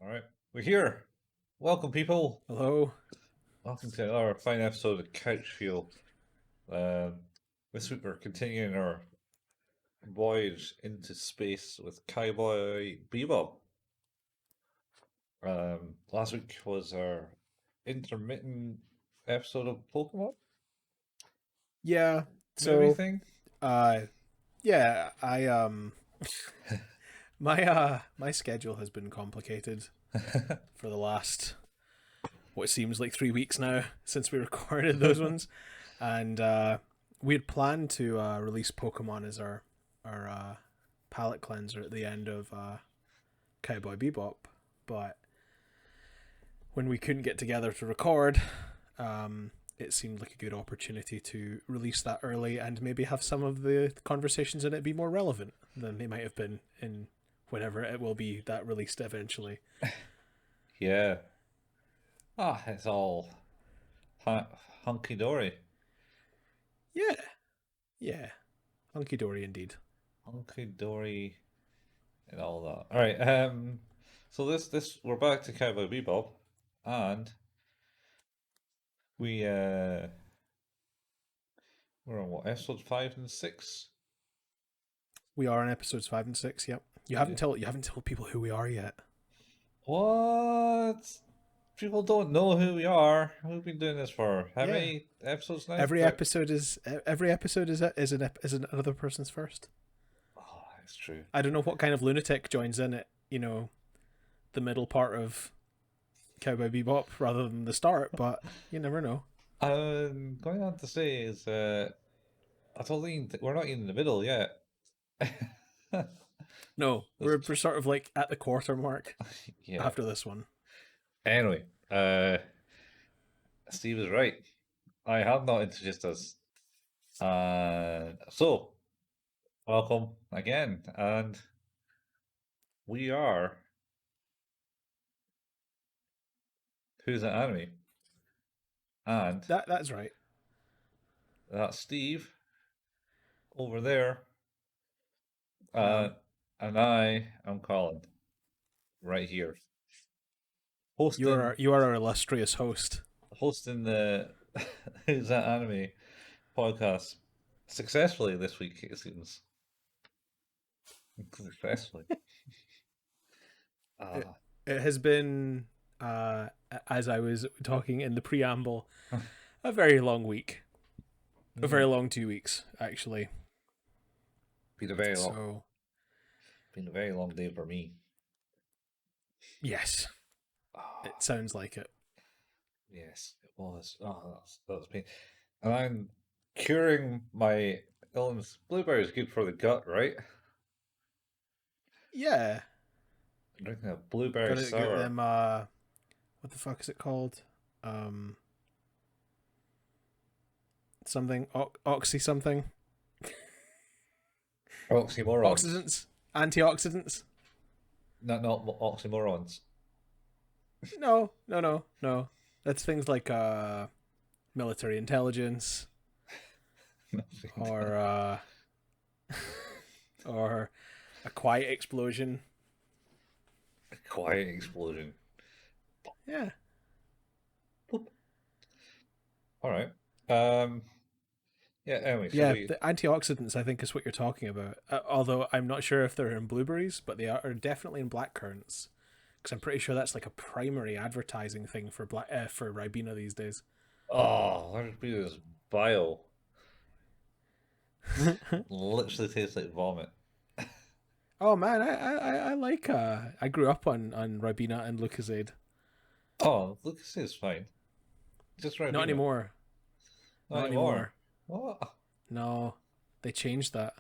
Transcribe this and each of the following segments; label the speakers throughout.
Speaker 1: Alright, we're here. Welcome, people.
Speaker 2: Hello.
Speaker 1: Welcome to our fine episode of Couch Feel. This week we're continuing our voyage into space with Cowboy Bebop. Last week was our intermittent episode of Pokemon.
Speaker 2: Yeah. So
Speaker 1: Everything.
Speaker 2: yeah, I my schedule has been complicated for the last what seems like 3 weeks now since we recorded those ones. And we had planned to release Pokemon as our palate cleanser at the end of Cowboy Bebop, but when we couldn't get together to record, it seemed like a good opportunity to release that early and maybe have some of the conversations in it be more relevant than they might have been in whenever it will be that released eventually.
Speaker 1: Yeah. It's all hunky-dory.
Speaker 2: Yeah. Hunky-dory indeed.
Speaker 1: Hunky-dory and all that. All right. So this we're back to Cowboy Bebop, and we're on what, episodes 5 and 6?
Speaker 2: We are on episodes 5 and 6. Yep. You haven't told people who we are yet.
Speaker 1: What? People don't know who we are. We've been doing this for how many episodes now?
Speaker 2: Every episode is another person's first.
Speaker 1: Oh, that's true.
Speaker 2: I don't know what kind of lunatic joins in at, the middle part of Cowboy Bebop rather than the start, but you never know.
Speaker 1: Going on to say is I don't think we're not even in the middle yet.
Speaker 2: No, we're sort of like at the quarter mark after this one.
Speaker 1: Anyway, Steve is right. I have not introduced us. So, welcome again. And we are Who's That Anime? And
Speaker 2: that's right.
Speaker 1: That's Steve over there. And I am Colin right here. Hosting,
Speaker 2: you are our illustrious host.
Speaker 1: Hosting the Who's That Anime podcast successfully this week, it seems. Successfully.
Speaker 2: It has been, as I was talking in the preamble, a very long week. A very long 2 weeks, actually.
Speaker 1: Been a very long day for me.
Speaker 2: Yes. It sounds like it.
Speaker 1: Yes, it was. That's pain. And I'm curing my illness. Blueberry is good for the gut, right?
Speaker 2: Yeah.
Speaker 1: I'm drinking a blueberry sour.
Speaker 2: Them, what the fuck is it called? Something oxy something.
Speaker 1: Oxymorons.
Speaker 2: Antioxidants.
Speaker 1: Not oxymorons.
Speaker 2: No. That's things like military intelligence, or or a quiet explosion.
Speaker 1: A quiet explosion.
Speaker 2: Yeah.
Speaker 1: Boop. All right. Yeah. Anyway.
Speaker 2: The antioxidants, I think, is what you're talking about. Although I'm not sure if they're in blueberries, but they are definitely in blackcurrants. Because I'm pretty sure that's like a primary advertising thing for for Ribena these days.
Speaker 1: Oh, that'd be this bile. Literally tastes like vomit.
Speaker 2: Oh man, I like. I grew up on Ribena and Lucozade.
Speaker 1: Oh, Lucozade is fine. Just Ribena.
Speaker 2: Not anymore.
Speaker 1: Not anymore. What?
Speaker 2: No, they changed that.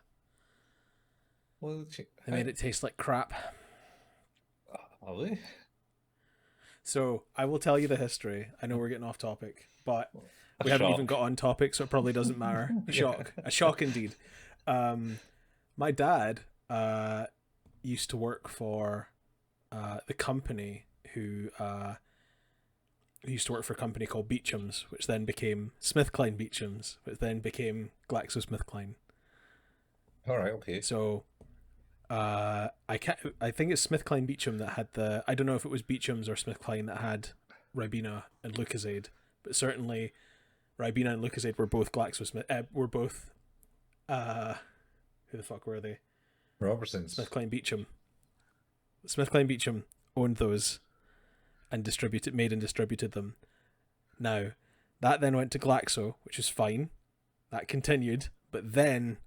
Speaker 1: Well,
Speaker 2: they made it taste like crap.
Speaker 1: Are they?
Speaker 2: So I will tell you the history. I know we're getting off topic, but we haven't even got on topic, so it probably doesn't matter. A shock indeed. My dad used to work for the company who used to work for a company called Beecham's, which then became SmithKline Beecham's, which then became GlaxoSmithKline.
Speaker 1: All right, okay.
Speaker 2: So I can't. I think it's SmithKline Beecham that had the. I don't know if it was Beecham's or SmithKline that had Ribena and Lucozade, but certainly Ribena and Lucozade were both GlaxoSmith. Were both. Who the fuck were they?
Speaker 1: Robertson's.
Speaker 2: SmithKline Beecham. SmithKline Beecham owned those and made and distributed them. Now, that then went to Glaxo, which is fine. That continued, but then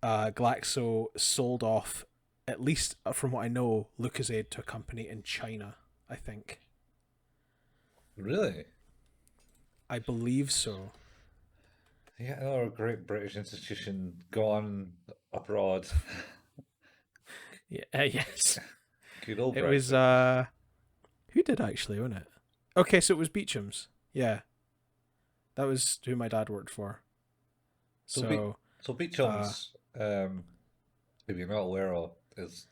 Speaker 2: Glaxo sold off, at least from what I know, Lucozade to a company in China, I think.
Speaker 1: Really?
Speaker 2: I believe so.
Speaker 1: Yeah, another great British institution gone abroad.
Speaker 2: Yeah, yes.
Speaker 1: Good old
Speaker 2: It
Speaker 1: Brexit.
Speaker 2: was, who did actually own it? Okay, so it was Beecham's. Yeah. That was who my dad worked for. So
Speaker 1: Beecham's, if you're not aware of, is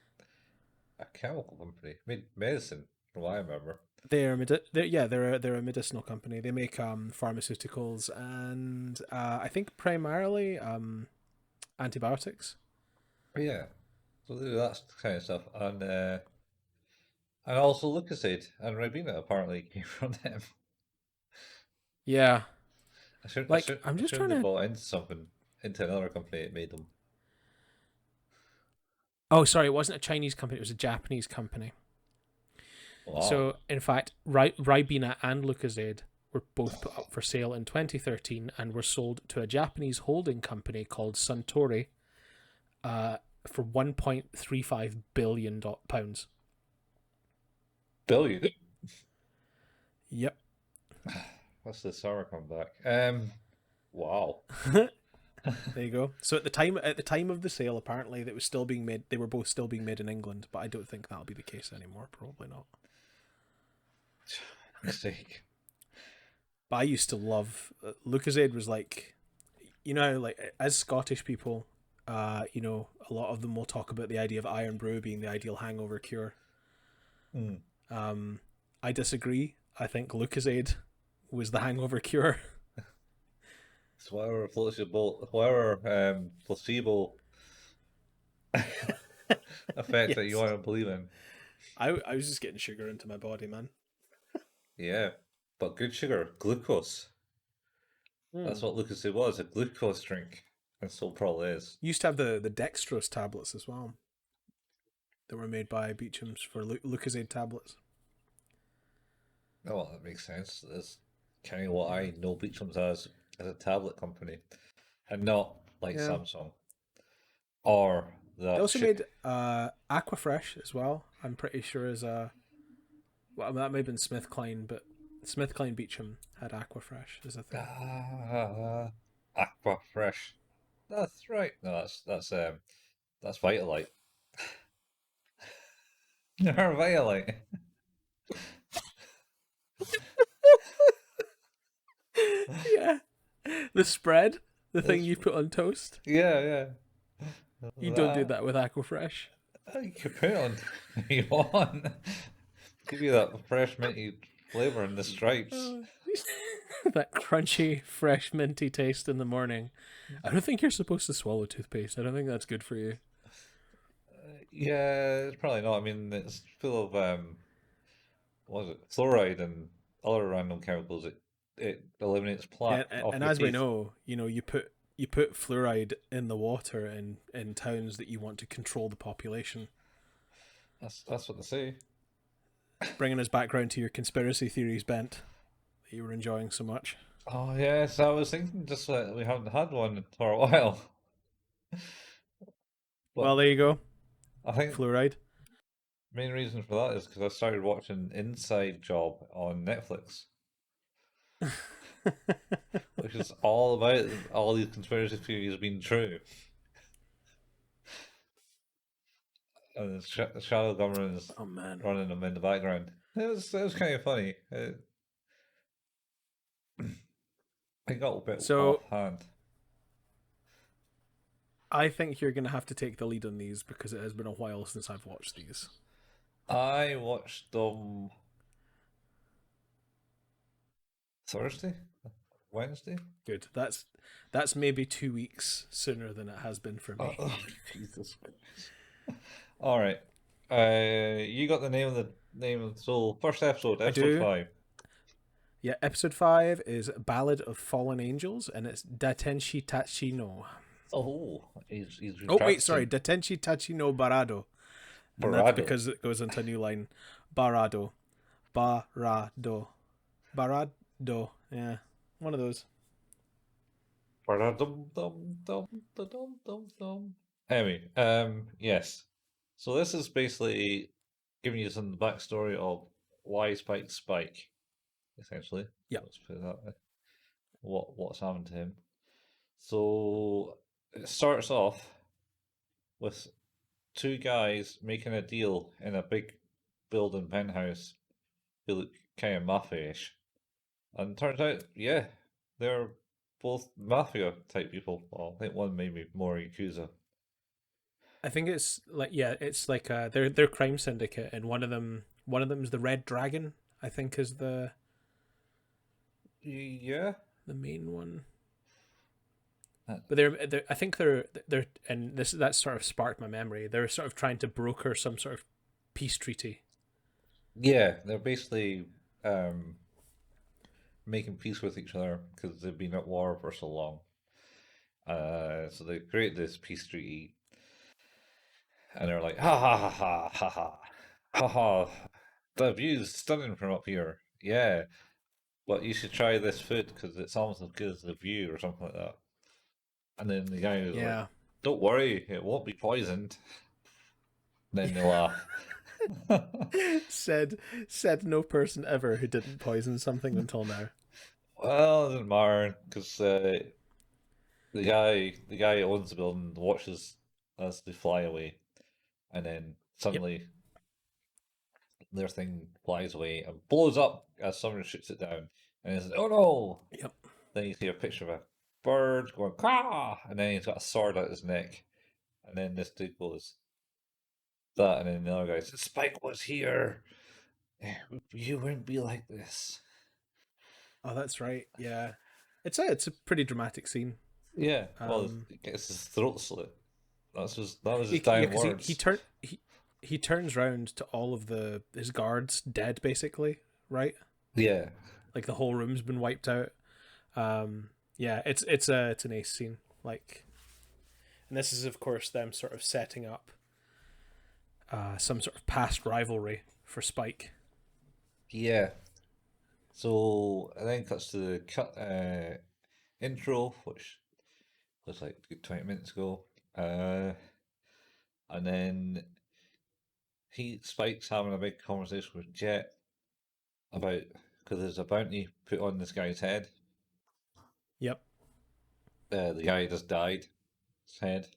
Speaker 1: a chemical company. Made medicine, from what I remember.
Speaker 2: they're a medicinal company. They make pharmaceuticals and I think primarily antibiotics.
Speaker 1: Yeah, so they do that kind of stuff, and also Lucozade and Ribena apparently came from them.
Speaker 2: Yeah.
Speaker 1: I
Speaker 2: Like I'm just
Speaker 1: shouldn't
Speaker 2: trying
Speaker 1: have
Speaker 2: to.
Speaker 1: bought into something, into another company that made them.
Speaker 2: Oh, sorry, it wasn't a Chinese company. It was a Japanese company.
Speaker 1: Wow.
Speaker 2: So in fact, Ribena and Lucozade were both put up for sale in 2013 and were sold to a Japanese holding company called Suntory for £1.35 billion.
Speaker 1: Billion?
Speaker 2: Yep.
Speaker 1: What's the sour comeback? Wow.
Speaker 2: There you go. So at the time of the sale, apparently they were both still being made in England, but I don't think that'll be the case anymore. Probably not.
Speaker 1: Mistake.
Speaker 2: But I used to love Lucozade. Was like, like as Scottish people, a lot of them will talk about the idea of Iron Brew being the ideal hangover cure.
Speaker 1: Mm.
Speaker 2: I disagree. I think Lucozade was the hangover cure.
Speaker 1: It's whatever floats your boat, whatever placebo effect that you
Speaker 2: Yes.
Speaker 1: want to believe in.
Speaker 2: I was just getting sugar into my body, man.
Speaker 1: Yeah, but good sugar, glucose. That's what Lucozade was, a glucose drink, and still probably is.
Speaker 2: Used to have the dextrose tablets as well. That were made by Beecham's for Lucozade tablets.
Speaker 1: Oh, well, that makes sense. That's kind of what I know Beecham's as a tablet company, and not like
Speaker 2: Yeah.
Speaker 1: Samsung or
Speaker 2: They
Speaker 1: that
Speaker 2: also
Speaker 1: shit.
Speaker 2: made Aquafresh as well. I'm pretty sure well, that may have been SmithKline, but SmithKline Beecham had Aquafresh as a thing.
Speaker 1: Aqua Fresh. That's right. No, that's Vitalite. Or Vitalite.
Speaker 2: Yeah, the spread, the thing
Speaker 1: That's,
Speaker 2: you put on toast.
Speaker 1: yeah, yeah.
Speaker 2: You don't do that with Aquafresh.
Speaker 1: You can put it on if you want. Give you that fresh minty flavor in the stripes.
Speaker 2: That crunchy, fresh, minty taste in the morning. I don't think you're supposed to swallow toothpaste. I don't think that's good for you.
Speaker 1: Yeah, it's probably not. I mean, it's full of what is it? Fluoride and other random chemicals. It eliminates
Speaker 2: Yeah,
Speaker 1: plaque off
Speaker 2: and
Speaker 1: your
Speaker 2: as we
Speaker 1: teeth.
Speaker 2: know, you put fluoride in the water in towns that you want to control the population.
Speaker 1: That's what they say.
Speaker 2: Bringing us back round to your conspiracy theories bent that you were enjoying so much.
Speaker 1: Oh yes, I was thinking just that we haven't had one for a while.
Speaker 2: Well,
Speaker 1: But
Speaker 2: there you go.
Speaker 1: I think
Speaker 2: Fluoride.
Speaker 1: main reason for that is because I started watching Inside Job on Netflix, which is all about all these conspiracy theories being true. And the shadow government is
Speaker 2: Oh man.
Speaker 1: running them in the background. It was kind of funny. It got a bit
Speaker 2: So
Speaker 1: offhand.
Speaker 2: I think you're gonna have to take the lead on these because it has been a while since I've watched these.
Speaker 1: I watched them Thursday, Wednesday.
Speaker 2: Good. That's maybe 2 weeks sooner than it has been for me.
Speaker 1: Oh, Jesus Christ. All right. You got the name of so first episode,
Speaker 2: I
Speaker 1: episode
Speaker 2: do.
Speaker 1: 5.
Speaker 2: Yeah, episode 5 is Ballad of Fallen Angels, and it's Datenshi Tachi no.
Speaker 1: Oh, he's
Speaker 2: Oh, wait, sorry. Datenshi Tachi no Barado. And that's
Speaker 1: Barado.
Speaker 2: because it goes into a new line. Barado. Barado. Barado. Yeah. One of those.
Speaker 1: Anyway, yes. So this is basically giving you some backstory of why Spike, essentially.
Speaker 2: Yep.
Speaker 1: Let's put it that way. What's happened to him? So it starts off with two guys making a deal in a big building penthouse who look kind of mafia-ish. And turns out, yeah, they're both mafia type people. Well, I think one maybe more Yakuza.
Speaker 2: I think it's like it's like they're crime syndicate, and one of them's the Red Dragon. I think is the
Speaker 1: Yeah.
Speaker 2: main one. But they're I think they're and that sort of sparked my memory. They're sort of trying to broker some sort of peace treaty.
Speaker 1: Yeah, they're basically making peace with each other because they've been at war for so long. So they create this peace treaty, and they're like, ha ha ha ha ha ha ha ha. The view's stunning from up here. Yeah, but you should try this food because it's almost as good as the view or something like that. And then the guy was like, "Don't worry, it won't be poisoned." Then they laugh.
Speaker 2: said no person ever who didn't poison something until now.
Speaker 1: Well, it doesn't matter because the guy who owns the building watches as they fly away, and then suddenly their thing flies away and blows up as someone shoots it down, and it's like, "Oh no!"
Speaker 2: Yep.
Speaker 1: Then you see a picture of a bird going "caw," and then he's got a sword at his neck, and then this dude goes that, and then the other guy says, "Spike was here. You wouldn't be like this."
Speaker 2: Oh, that's right. Yeah, it's a pretty dramatic scene.
Speaker 1: Yeah, well, he gets his throat slit. That was his dying words.
Speaker 2: He turns round to all of his guards dead, basically, right?
Speaker 1: Yeah,
Speaker 2: like the whole room's been wiped out. Yeah, it's an ace scene. Like, and this is of course them sort of setting up some sort of past rivalry for Spike.
Speaker 1: Yeah. So and then cuts to the intro, which was like 20 minutes ago. And then Spike's having a big conversation with Jet about because there's a bounty put on this guy's head.
Speaker 2: Yep.
Speaker 1: The guy just died. His head.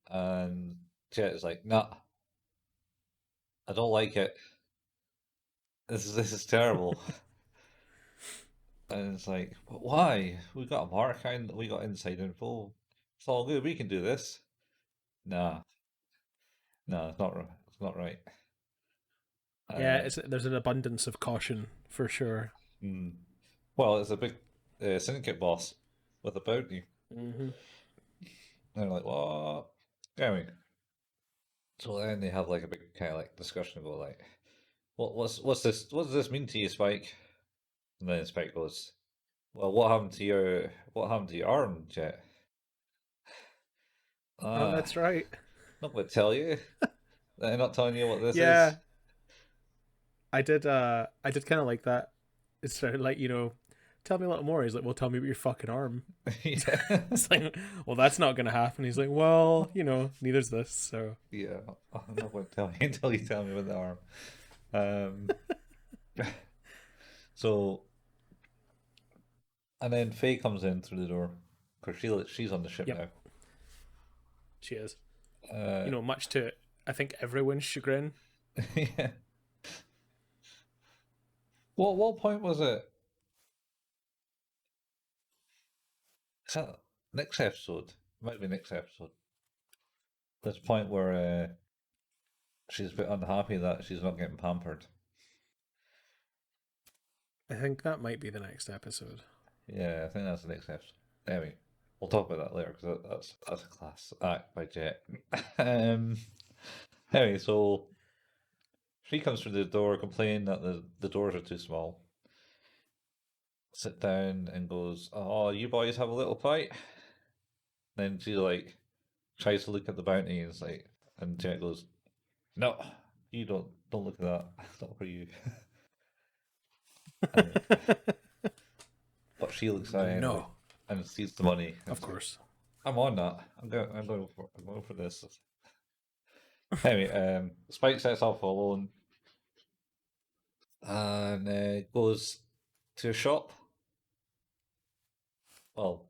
Speaker 1: And Jet is like, "Nah, I don't like it. This is terrible." And it's like, "But why? We got a mark and we got inside info. It's all good. We can do this." Nah, no, it's not. It's not right.
Speaker 2: Yeah, there's an abundance of caution for sure.
Speaker 1: Well, it's a big syndicate boss with a bounty.
Speaker 2: Mm-hmm.
Speaker 1: They're like, "What?" Anyway, so then they have like a big kind of like discussion about like, what's this? What does this mean to you, Spike? And then Spike goes, "Well, what happened to your arm, Jet?"
Speaker 2: Oh, that's right.
Speaker 1: Not going to tell you. They're not telling you what this
Speaker 2: Yeah.
Speaker 1: is.
Speaker 2: I did kind of like that. It's sort of like, tell me a little more. He's like, well, tell me about your fucking arm.
Speaker 1: Yeah.
Speaker 2: It's like, well, that's not going to happen. He's like, well, neither's this. So
Speaker 1: Yeah, I'm not going to tell you until you tell me about the arm. So, and then Faye comes in through the door because she's on the ship now.
Speaker 2: She is. Much to, I think, everyone's chagrin.
Speaker 1: Yeah. What point was it? Is that next episode? Might be next episode. This point where she's a bit unhappy that she's not getting pampered.
Speaker 2: I think that might be the next episode.
Speaker 1: Yeah, I think that's the next episode. Anyway, we'll talk about that later because that's a class act by Jet. um, anyway, so she comes through the door complaining that the doors are too small. Sit down and goes, "Oh, you boys have a little fight." Then she like tries to look at the bounty and it's like, and Jet goes, "No, you don't look at that. It's not for you." And, but she looks at it anyway
Speaker 2: No,
Speaker 1: and sees the money. And
Speaker 2: of
Speaker 1: it's like,
Speaker 2: course.
Speaker 1: I'm on that. I'm going for this. Anyway, Spike sets off alone and goes to a shop. Well,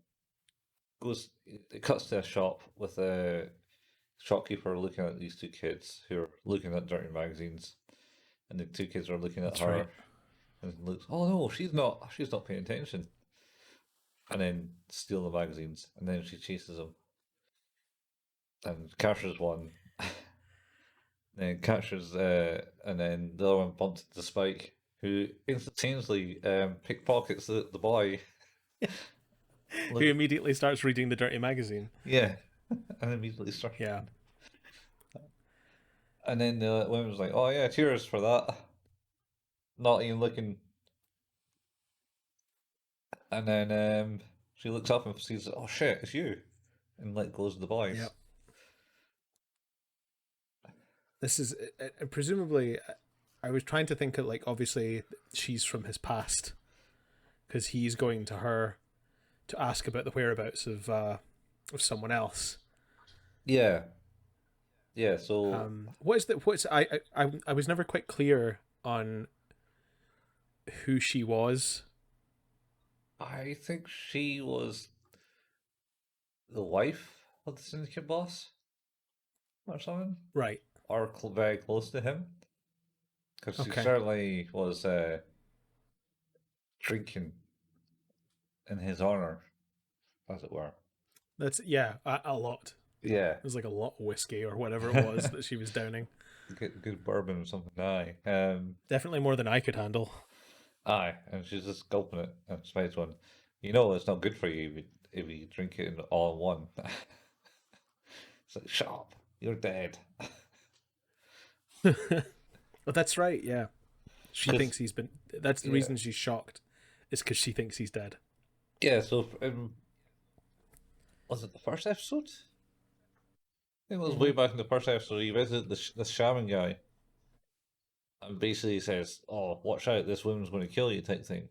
Speaker 1: it cuts to a shop with a shopkeeper looking at these two kids who are looking at dirty magazines, and the two kids are looking at
Speaker 2: That's
Speaker 1: her,
Speaker 2: right.
Speaker 1: and looks, oh no, she's not paying attention, and then steal the magazines, and then she chases them, and captures one, then captures, and then the other one bumps into Spike, who instantaneously pickpockets the boy.
Speaker 2: Who immediately starts reading the dirty magazine.
Speaker 1: Yeah, and immediately starts.
Speaker 2: Yeah.
Speaker 1: And then the woman was like, "Oh yeah, cheers for that." Not even looking. And then she looks up and sees, "Oh shit, it's you," and like goes to the boys.
Speaker 2: Yep. This is presumably. I was trying to think of, like, obviously she's from his past, because he's going to her to ask about the whereabouts of someone else.
Speaker 1: Yeah, yeah. So
Speaker 2: What is that? I was never quite clear on who she was.
Speaker 1: I think she was the wife of the syndicate boss or something,
Speaker 2: Right.
Speaker 1: or very close to him, because she
Speaker 2: Okay.
Speaker 1: certainly was drinking in his honor, as it were.
Speaker 2: That's a lot.
Speaker 1: Yeah,
Speaker 2: It was like a lot of whiskey or whatever it was that she was downing.
Speaker 1: good bourbon or something. Aye,
Speaker 2: Definitely more than I could handle.
Speaker 1: aye, and she's just gulping it. And Spide's one, you know, it's not good for you if you drink it all in one. It's like, shut up, you're dead.
Speaker 2: But that's right. Yeah, she
Speaker 1: 'Cause-
Speaker 2: thinks he's been. That's the
Speaker 1: yeah.
Speaker 2: reason she's shocked, is because she thinks he's dead.
Speaker 1: Yeah, so was it the first episode? I think it was way back in the first episode. He visited the shaman guy, and basically says, "Oh, watch out! This woman's going to kill you," type thing,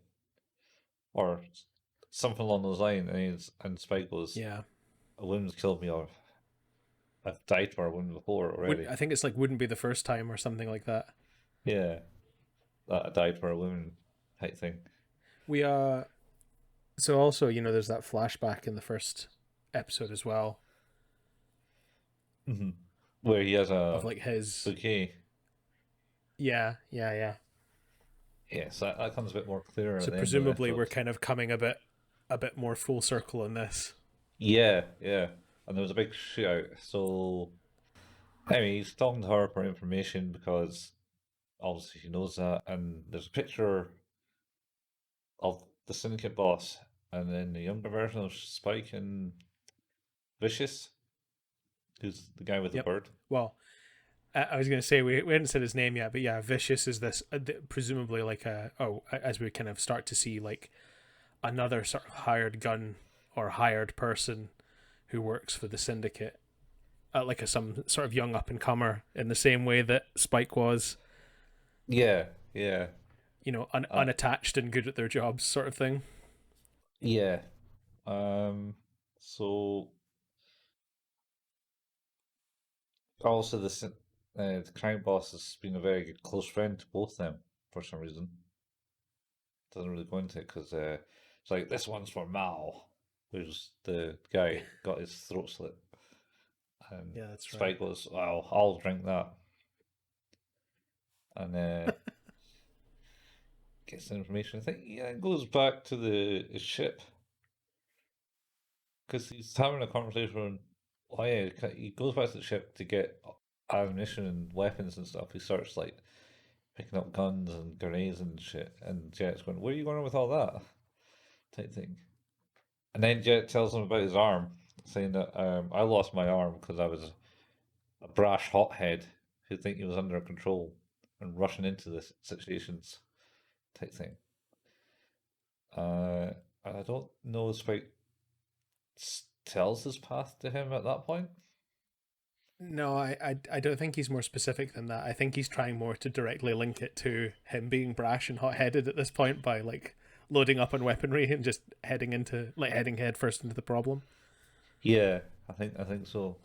Speaker 1: or something along those lines. And Spike goes,
Speaker 2: Yeah.
Speaker 1: "A woman's killed me, or I've died for a woman before already."
Speaker 2: I think it's like wouldn't be the first time or something like that.
Speaker 1: Yeah, that I died for a woman type thing.
Speaker 2: We So also, there's that flashback in the first episode as well
Speaker 1: Mm-hmm. Where he has
Speaker 2: of
Speaker 1: a
Speaker 2: like his.
Speaker 1: bouquet.
Speaker 2: Yeah.
Speaker 1: Yes, that comes a bit more clear at
Speaker 2: So
Speaker 1: the end of the
Speaker 2: presumably we're
Speaker 1: episode.
Speaker 2: kind of coming a bit more full circle in this.
Speaker 1: Yeah, yeah. And there was a big shootout. So, anyway, he's talking to her for information because obviously she knows that. And there's a picture of the syndicate boss and then the younger version of Spike and Vicious, who's the guy with the
Speaker 2: Yep.
Speaker 1: bird.
Speaker 2: Well, I was going to say we hadn't said his name yet, but yeah, Vicious is this presumably like as we kind of start to see like another sort of hired gun or hired person who works for the syndicate, like some sort of young up and comer in the same way that Spike was,
Speaker 1: Yeah, yeah.
Speaker 2: unattached and good at their jobs, sort of thing.
Speaker 1: Yeah. So also the crime boss has been a very good close friend to both them for some reason. Doesn't really go into it because it's like this one's for Mal, who's the guy who got his throat slit, and
Speaker 2: Yeah, that's right.
Speaker 1: Spike goes, "Well, I'll drink that," and gets the information. I think it goes back to his ship because he's having a conversation. Oh yeah, he goes back to the ship to get ammunition and weapons and stuff. He starts like picking up guns and grenades and shit, and Jet's going, "Where are you going with all that?" type thing. And then Jet tells him about his arm, saying that I lost my arm because I was a brash hothead who think he was under control and rushing into the situations type thing. And I don't know if Spike tells his path to him at that point.
Speaker 2: No, I don't think he's more specific than that. I think he's trying more to directly link it to him being brash and hot-headed at this point by like loading up on weaponry and just heading head first into the problem.
Speaker 1: Yeah, I think so.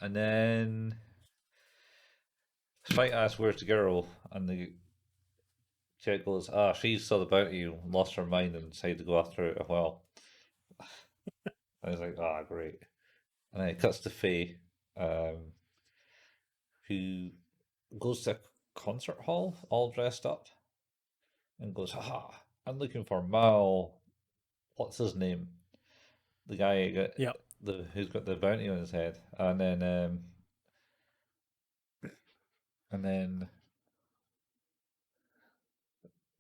Speaker 1: And then Spike asks where's the girl, and the Jet goes, she saw the bounty, lost her mind, and decided to go after it. Well, I was like, great. And then it cuts to Faye, um, who goes to a concert hall all dressed up and goes, I'm looking for Mal. What's his name? The guy
Speaker 2: Yep.
Speaker 1: who's got the bounty on his head. And then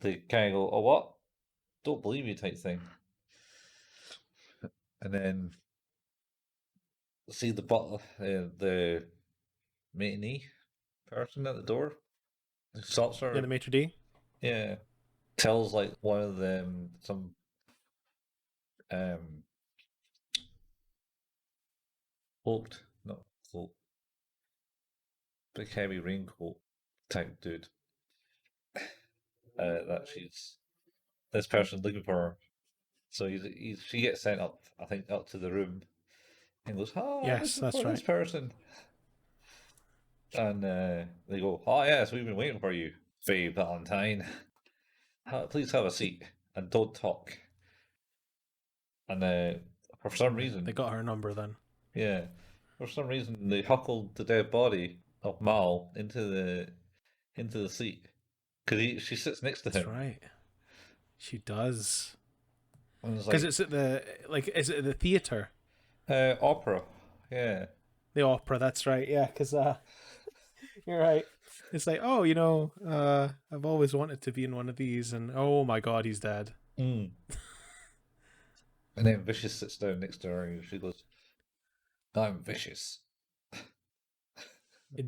Speaker 1: they kind of go, oh, what? Don't believe you type thing. And then see the butler, the matinee person at the door, stops her.
Speaker 2: Yeah, the maitre d'.
Speaker 1: Yeah, tells like one of them some cloaked, not cloak, big heavy raincoat type dude. That she's this person looking for her. So she gets sent up, I think, up to the room and goes,
Speaker 2: Yes, that's
Speaker 1: for
Speaker 2: right.
Speaker 1: this person. And they go, yes, we've been waiting for you, Faye Valentine. Please have a seat and don't talk. And for some reason,
Speaker 2: They got her number then.
Speaker 1: yeah, for some reason they huckled the dead body of Mal into the seat because she sits next to
Speaker 2: That's
Speaker 1: him.
Speaker 2: right. She does.
Speaker 1: Because
Speaker 2: it's at the is it the theater?
Speaker 1: Opera, yeah.
Speaker 2: The opera. That's right. Yeah, because you're right. It's like, I've always wanted to be in one of these, and oh my god, he's dead.
Speaker 1: Mm. And then Vicious sits down next to her and she goes, I'm Vicious.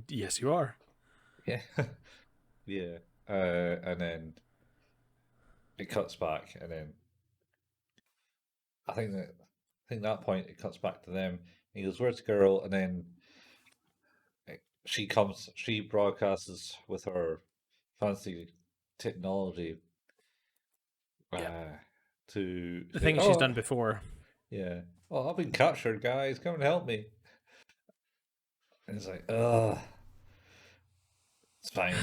Speaker 2: Yes, you are.
Speaker 1: Yeah. Yeah. And then it cuts back, and then I think that point it cuts back to them. He goes, where's the girl? And then she broadcasts with her fancy technology
Speaker 2: Yeah.
Speaker 1: to
Speaker 2: The
Speaker 1: say,
Speaker 2: thing she's done before.
Speaker 1: yeah, oh, I've been captured, guys, come and help me. And it's like, it's fine.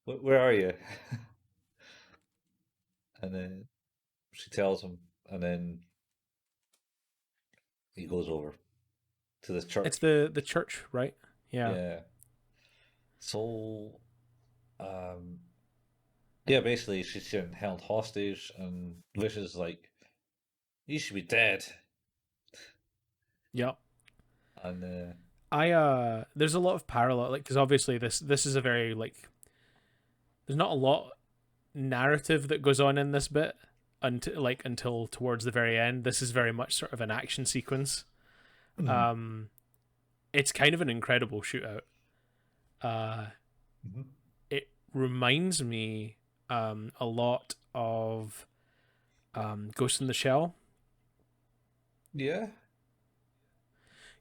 Speaker 1: Where are you? And then she tells him, and then he goes over to this church.
Speaker 2: It's the church, right? Yeah.
Speaker 1: Yeah. So, yeah, basically she's getting held hostage, and Vicious is like, you should be dead.
Speaker 2: Yep.
Speaker 1: And
Speaker 2: there's a lot of parallel, like, because obviously this is a very like, there's not a lot narrative that goes on in this bit until towards the very end. This is very much sort of an action sequence. It's kind of an incredible shootout. It reminds me a lot of Ghost in the Shell.
Speaker 1: yeah.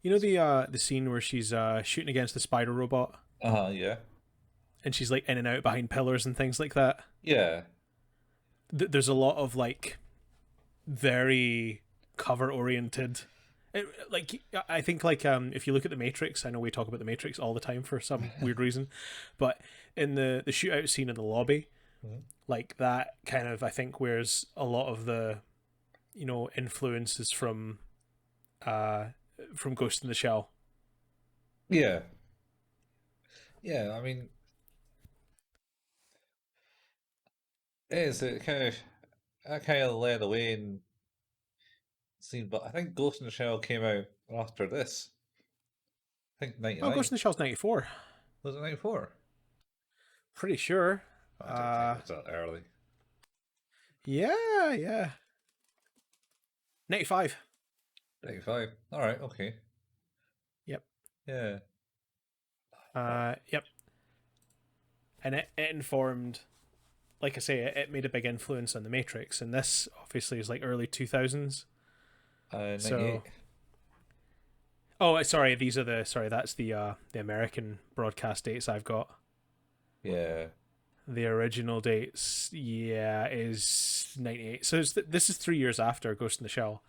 Speaker 2: You know the scene where she's shooting against the spider robot?
Speaker 1: Yeah.
Speaker 2: And she's like in and out behind pillars and things like that.
Speaker 1: Yeah.
Speaker 2: There's a lot of like very cover oriented. Like I think like if you look at the Matrix, I know we talk about the Matrix all the time for some weird reason, but in the shootout scene in the lobby, like that kind of I think wears a lot of the influences from Ghost in the Shell.
Speaker 1: Yeah. Yeah, I mean, it kind of led away in scene, but I think Ghost in the Shell came out after this. I think 99.
Speaker 2: Oh, Ghost in the Shell's 94.
Speaker 1: Was it 94?
Speaker 2: Pretty sure.
Speaker 1: I don't think it was that early.
Speaker 2: Yeah. 95.
Speaker 1: 95. All right. Okay.
Speaker 2: Yep.
Speaker 1: Yeah.
Speaker 2: Yep. And it informed, like I say, it made a big influence on The Matrix, and this obviously is like early 2000s.
Speaker 1: 98.
Speaker 2: Oh, sorry, that's the American broadcast dates I've got.
Speaker 1: Yeah.
Speaker 2: The original dates, yeah, is 98. So this is 3 years after Ghost in the Shell.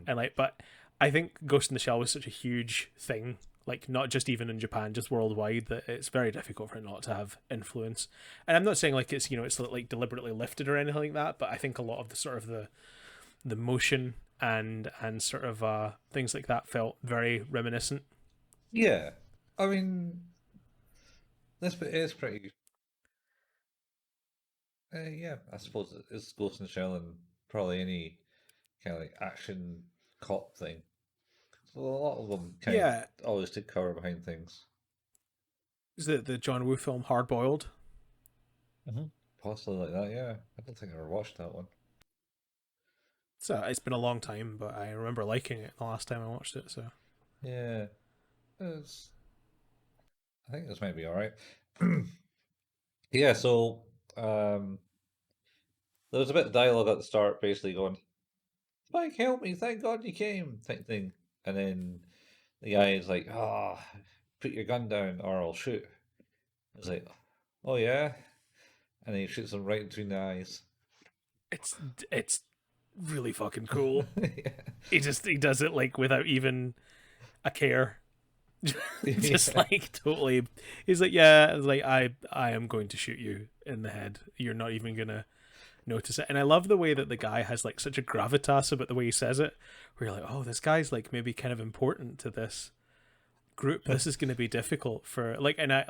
Speaker 2: And but I think Ghost in the Shell was such a huge thing, like not just even in Japan, just worldwide, that it's very difficult for it not to have influence. And I'm not saying like it's like deliberately lifted or anything like that, but I think a lot of the sort of the motion and sort of things like that felt very reminiscent.
Speaker 1: Yeah. I mean, this bit is pretty. Yeah, I suppose it's Ghost in the Shell and probably any kind of like action cop thing. So a lot of them kind
Speaker 2: Yeah,
Speaker 1: of always did cover behind things.
Speaker 2: is the John Woo film Hard Boiled?
Speaker 1: Possibly like that, yeah. I don't think I ever watched that one.
Speaker 2: So it's been a long time, but I remember liking it the last time I watched it. So
Speaker 1: Yeah. It's, I think this might be alright. Yeah, so um, there was a bit of dialogue at the start basically going, Spike, help me, thank God you came, type thing. And then the guy is like, put your gun down or I'll shoot. It's like, oh yeah? And he shoots him right between the eyes.
Speaker 2: it's really fucking cool.
Speaker 1: Yeah.
Speaker 2: He does it like without even a care. Just
Speaker 1: Yeah.
Speaker 2: like totally, he's like, yeah, it's like I am going to shoot you in the head. You're not even gonna notice it. And I love the way that the guy has like such a gravitas about the way he says it, where you're like, oh, this guy's like maybe kind of important to this group. This is going to be difficult for like, and I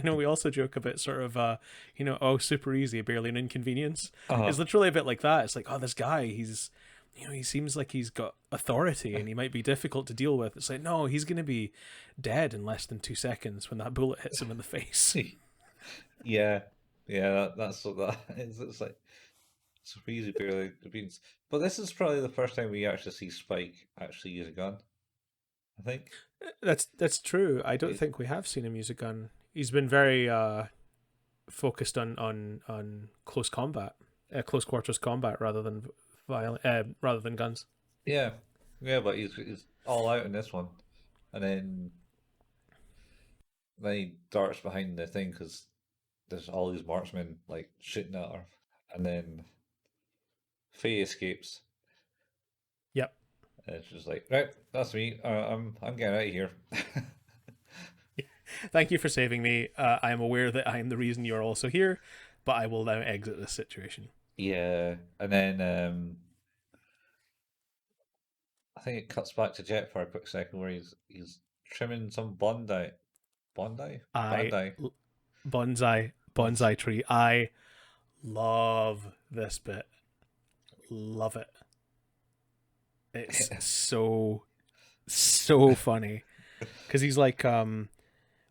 Speaker 2: know we also joke about sort of oh, super easy, barely an inconvenience. It's literally a bit like that. It's like, oh, this guy, he's he seems like he's got authority and he might be difficult to deal with. It's like, no, he's going to be dead in less than 2 seconds when that bullet hits him in the face.
Speaker 1: Yeah, that's what that is. It's like super easy, barely convenience. But this is probably the first time we actually see Spike actually use a gun. I think
Speaker 2: That's true. I don't think we have seen him use a gun. He's been very focused on close combat, close quarters combat rather than rather than guns.
Speaker 1: yeah, but he's all out in this one, and then he darts behind the thing because there's all these marksmen like shooting at her, and then Faye escapes.
Speaker 2: Yep.
Speaker 1: And she's like, right, that's me. I'm getting out of here.
Speaker 2: Thank you for saving me. I am aware that I am the reason you are also here, but I will now exit this situation.
Speaker 1: Yeah, and then I think it cuts back to Jet for a quick second where he's trimming some bonsai,
Speaker 2: Bonsai tree. I love this bit. Love it. It's so funny because he's like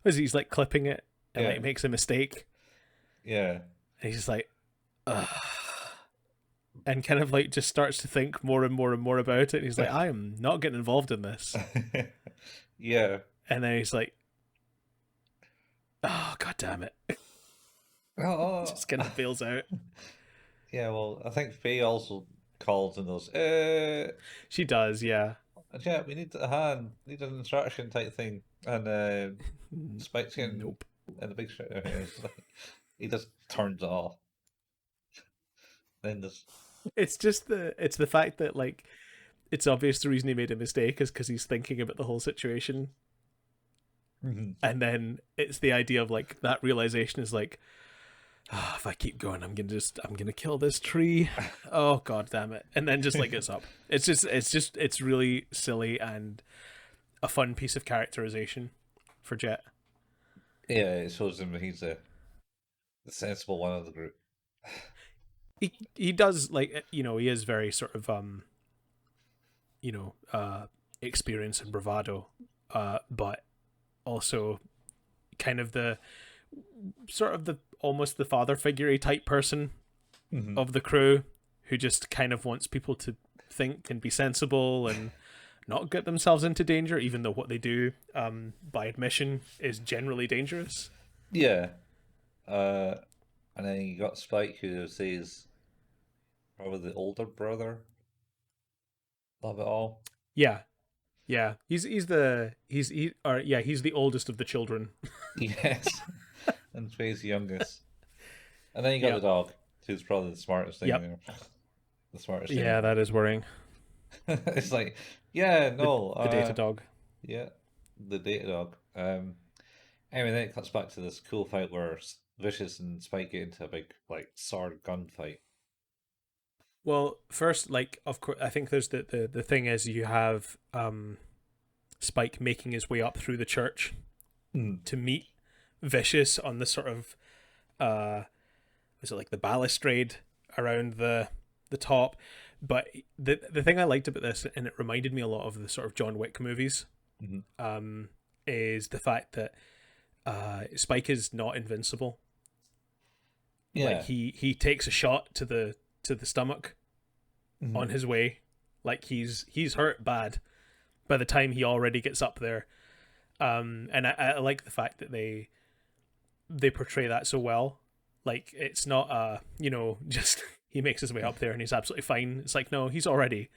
Speaker 2: he's like clipping it and like makes a mistake.
Speaker 1: Yeah,
Speaker 2: and he's just like, ugh. And kind of like just starts to think more and more and more about it. And he's like, I am not getting involved in this.
Speaker 1: Yeah.
Speaker 2: And then he's like, oh, god damn it. Just kind of bails out.
Speaker 1: Yeah, well, I think Faye also calls and goes,
Speaker 2: She does, yeah.
Speaker 1: Yeah, we need a hand, need an instruction type thing. And Spike's in,
Speaker 2: Nope.
Speaker 1: And the big shit, he just turns it off. Then there's...
Speaker 2: It's the fact that like it's obvious the reason he made a mistake is because he's thinking about the whole situation.
Speaker 1: Mm-hmm.
Speaker 2: And then it's the idea of like that realization is like, if I keep going, I'm gonna kill this tree. Oh god damn it! And then just like gets up. It's really silly and a fun piece of characterization for Jet.
Speaker 1: Yeah, it shows him that he's the sensible one of the group.
Speaker 2: He does like he is very sort of experience and bravado, but also kind of the sort of the almost the father figure type person of the crew who just kind of wants people to think and be sensible and not get themselves into danger, even though what they do, by admission, is generally dangerous.
Speaker 1: Yeah. And then you got Spike, who says probably the older brother of it all.
Speaker 2: Yeah, yeah. He's the oldest of the children.
Speaker 1: Yes. And Faye's youngest. And then you got
Speaker 2: Yeah.
Speaker 1: the dog, who's probably the smartest thing
Speaker 2: Yep.
Speaker 1: there. The smartest thing.
Speaker 2: Yeah, that is worrying.
Speaker 1: It's like, yeah, no.
Speaker 2: The data dog.
Speaker 1: Yeah, the data dog. Anyway, then it cuts back to this cool fight where Vicious and Spike get into a big, like, sword gunfight.
Speaker 2: Well, first, like, of course, I think there's the thing is you have Spike making his way up through the church to meet Vicious on the sort of was it like the balustrade around the top. But the thing I liked about this, and it reminded me a lot of the sort of John Wick movies, is the fact that Spike is not invincible.
Speaker 1: Yeah.
Speaker 2: Like he takes a shot to the stomach on his way. Like he's hurt bad by the time he already gets up there. And I like the fact that they portray that so well. Like it's not just he makes his way up there and he's absolutely fine. It's like, no, he's already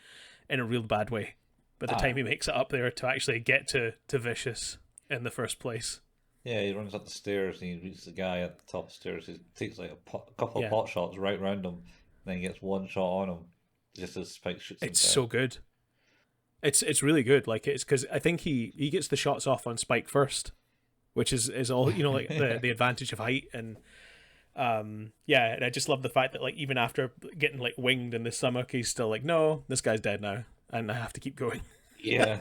Speaker 2: in a real bad way by the time he makes it up there to actually get to Vicious in the first place.
Speaker 1: Yeah, he runs up the stairs and he meets the guy at the top of the stairs. He takes like a couple of pot shots right round him, and then he gets one shot on him just as Spike shoots him.
Speaker 2: It's so good. It's really good. Like it's because I think he gets the shots off on Spike first, which is all like the advantage of height and and I just love the fact that like even after getting like winged in the stomach, he's still like, no, this guy's dead now, and I have to keep going.
Speaker 1: Yeah,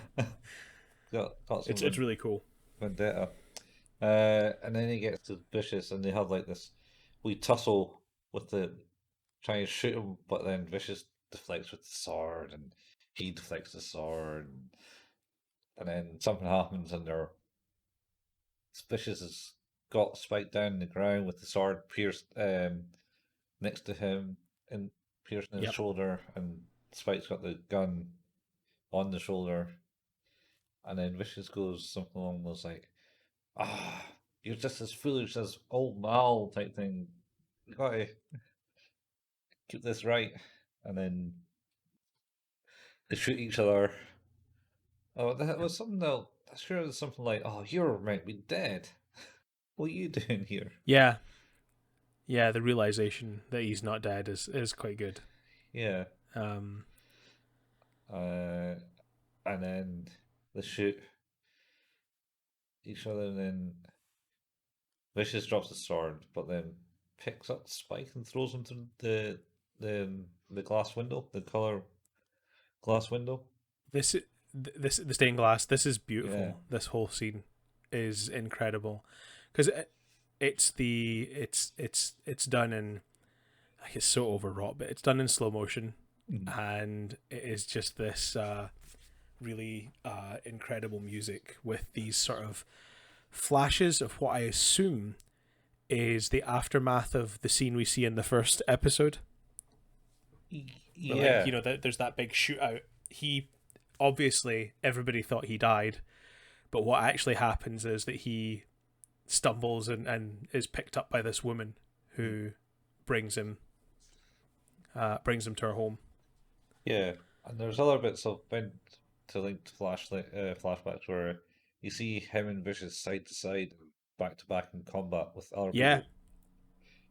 Speaker 1: got
Speaker 2: it's really cool.
Speaker 1: Vendetta. And then he gets to Vicious, and they have like this wee tussle with the trying to shoot him, but then Vicious deflects with the sword, and he deflects the sword, and then something happens, and Vicious has got Spike down in the ground with the sword pierced next to him and piercing his shoulder, and Spike's got the gun on the shoulder, and then Vicious goes something along those like, you're just as foolish as old Mal type thing. You gotta keep this right. And then they shoot each other. Oh, that was something else. I'm sure it was something like, you're meant to be dead. What are you doing here?
Speaker 2: Yeah. Yeah, the realization that he's not dead is quite good.
Speaker 1: Yeah. And then they shoot each other, and then Vicious drops the sword, but then picks up Spike and throws him through the glass window, the color glass window.
Speaker 2: The stained glass. This is beautiful.
Speaker 1: Yeah.
Speaker 2: This whole scene is incredible because it's done in. It's so overwrought, but it's done in slow motion, and it is just this really incredible music with these sort of flashes of what I assume is the aftermath of the scene we see in the first episode.
Speaker 1: Yeah.
Speaker 2: Where, like, there's that big shootout. He obviously everybody thought he died, but what actually happens is that he stumbles and is picked up by this woman who brings him to her home.
Speaker 1: Yeah, and there's other bits of to link to flashbacks where you see him and Vicious side to side, back to back in combat with other people.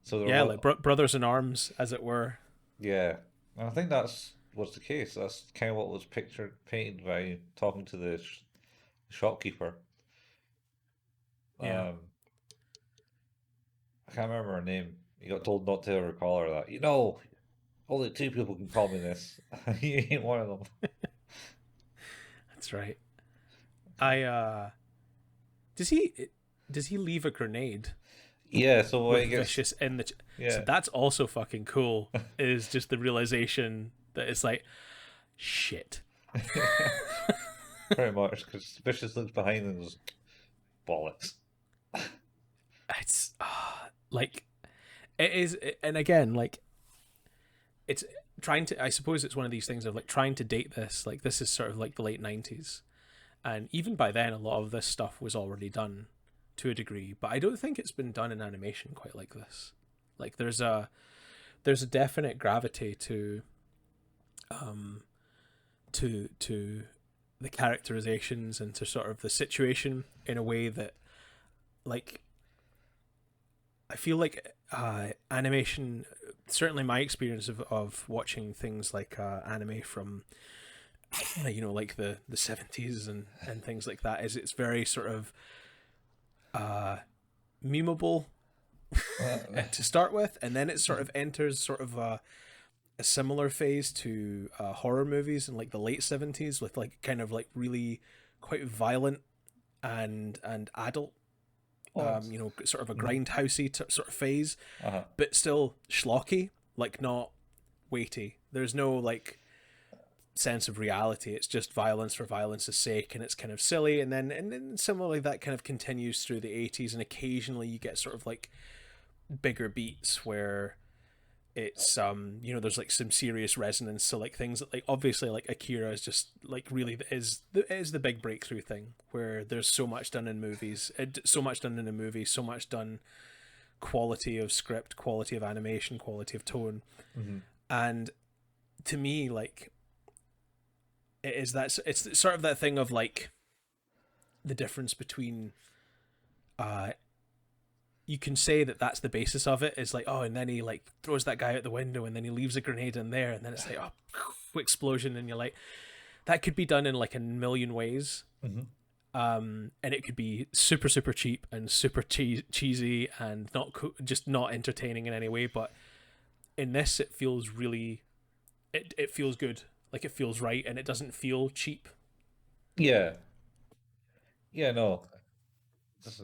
Speaker 1: So
Speaker 2: like brothers in arms, as it were.
Speaker 1: Yeah, and I think that's what's the case. That's kind of what was painted by talking to the shopkeeper.
Speaker 2: Yeah.
Speaker 1: I can't remember her name. He got told not to ever call her that. Only two people can call me this. You ain't one of them.
Speaker 2: That's right. Does he leave a grenade?
Speaker 1: Yeah, so when he gets
Speaker 2: Vicious in the so that's also fucking cool. Is just the realization that it's like shit.
Speaker 1: Pretty much, because Vicious looks behind and goes, bollocks.
Speaker 2: It's like it is, and again, like I suppose it's one of these things of like trying to date this. Like this is sort of like the late 90s, and even by then, a lot of this stuff was already done to a degree. But I don't think it's been done in animation quite like this. Like there's a definite gravity to to the characterizations and to sort of the situation in a way that, like, I feel like animation, certainly my experience of watching things like anime from like the 70s and things like that, is it's very sort of memeable to start with, and then it sort of enters sort of a similar phase to horror movies in like the late 70s, with like kind of like really quite violent and adult, sort of a grindhousey sort of phase, but still schlocky, like not weighty. There's no like sense of reality. It's just violence for violence's sake, and it's kind of silly. And then similarly, that kind of continues through the 80s, and occasionally you get sort of like bigger beats where it's there's like some serious resonance. So like things that, like, obviously like Akira is just like really is the big breakthrough thing, where there's so much done in movies, so much done in a movie, so much done, quality of script, quality of animation, quality of tone. And to me, like, it's sort of that thing of like the difference between you can say that that's the basis of it, is like, oh, and then he like throws that guy out the window, and then he leaves a grenade in there, and then it's like, oh, explosion, and you're like, that could be done in like a million ways. And it could be super super cheap and super cheesy and just not entertaining in any way. But in this, it feels really, it feels good, like it feels right, and it doesn't feel cheap.
Speaker 1: Yeah. Yeah, no. It's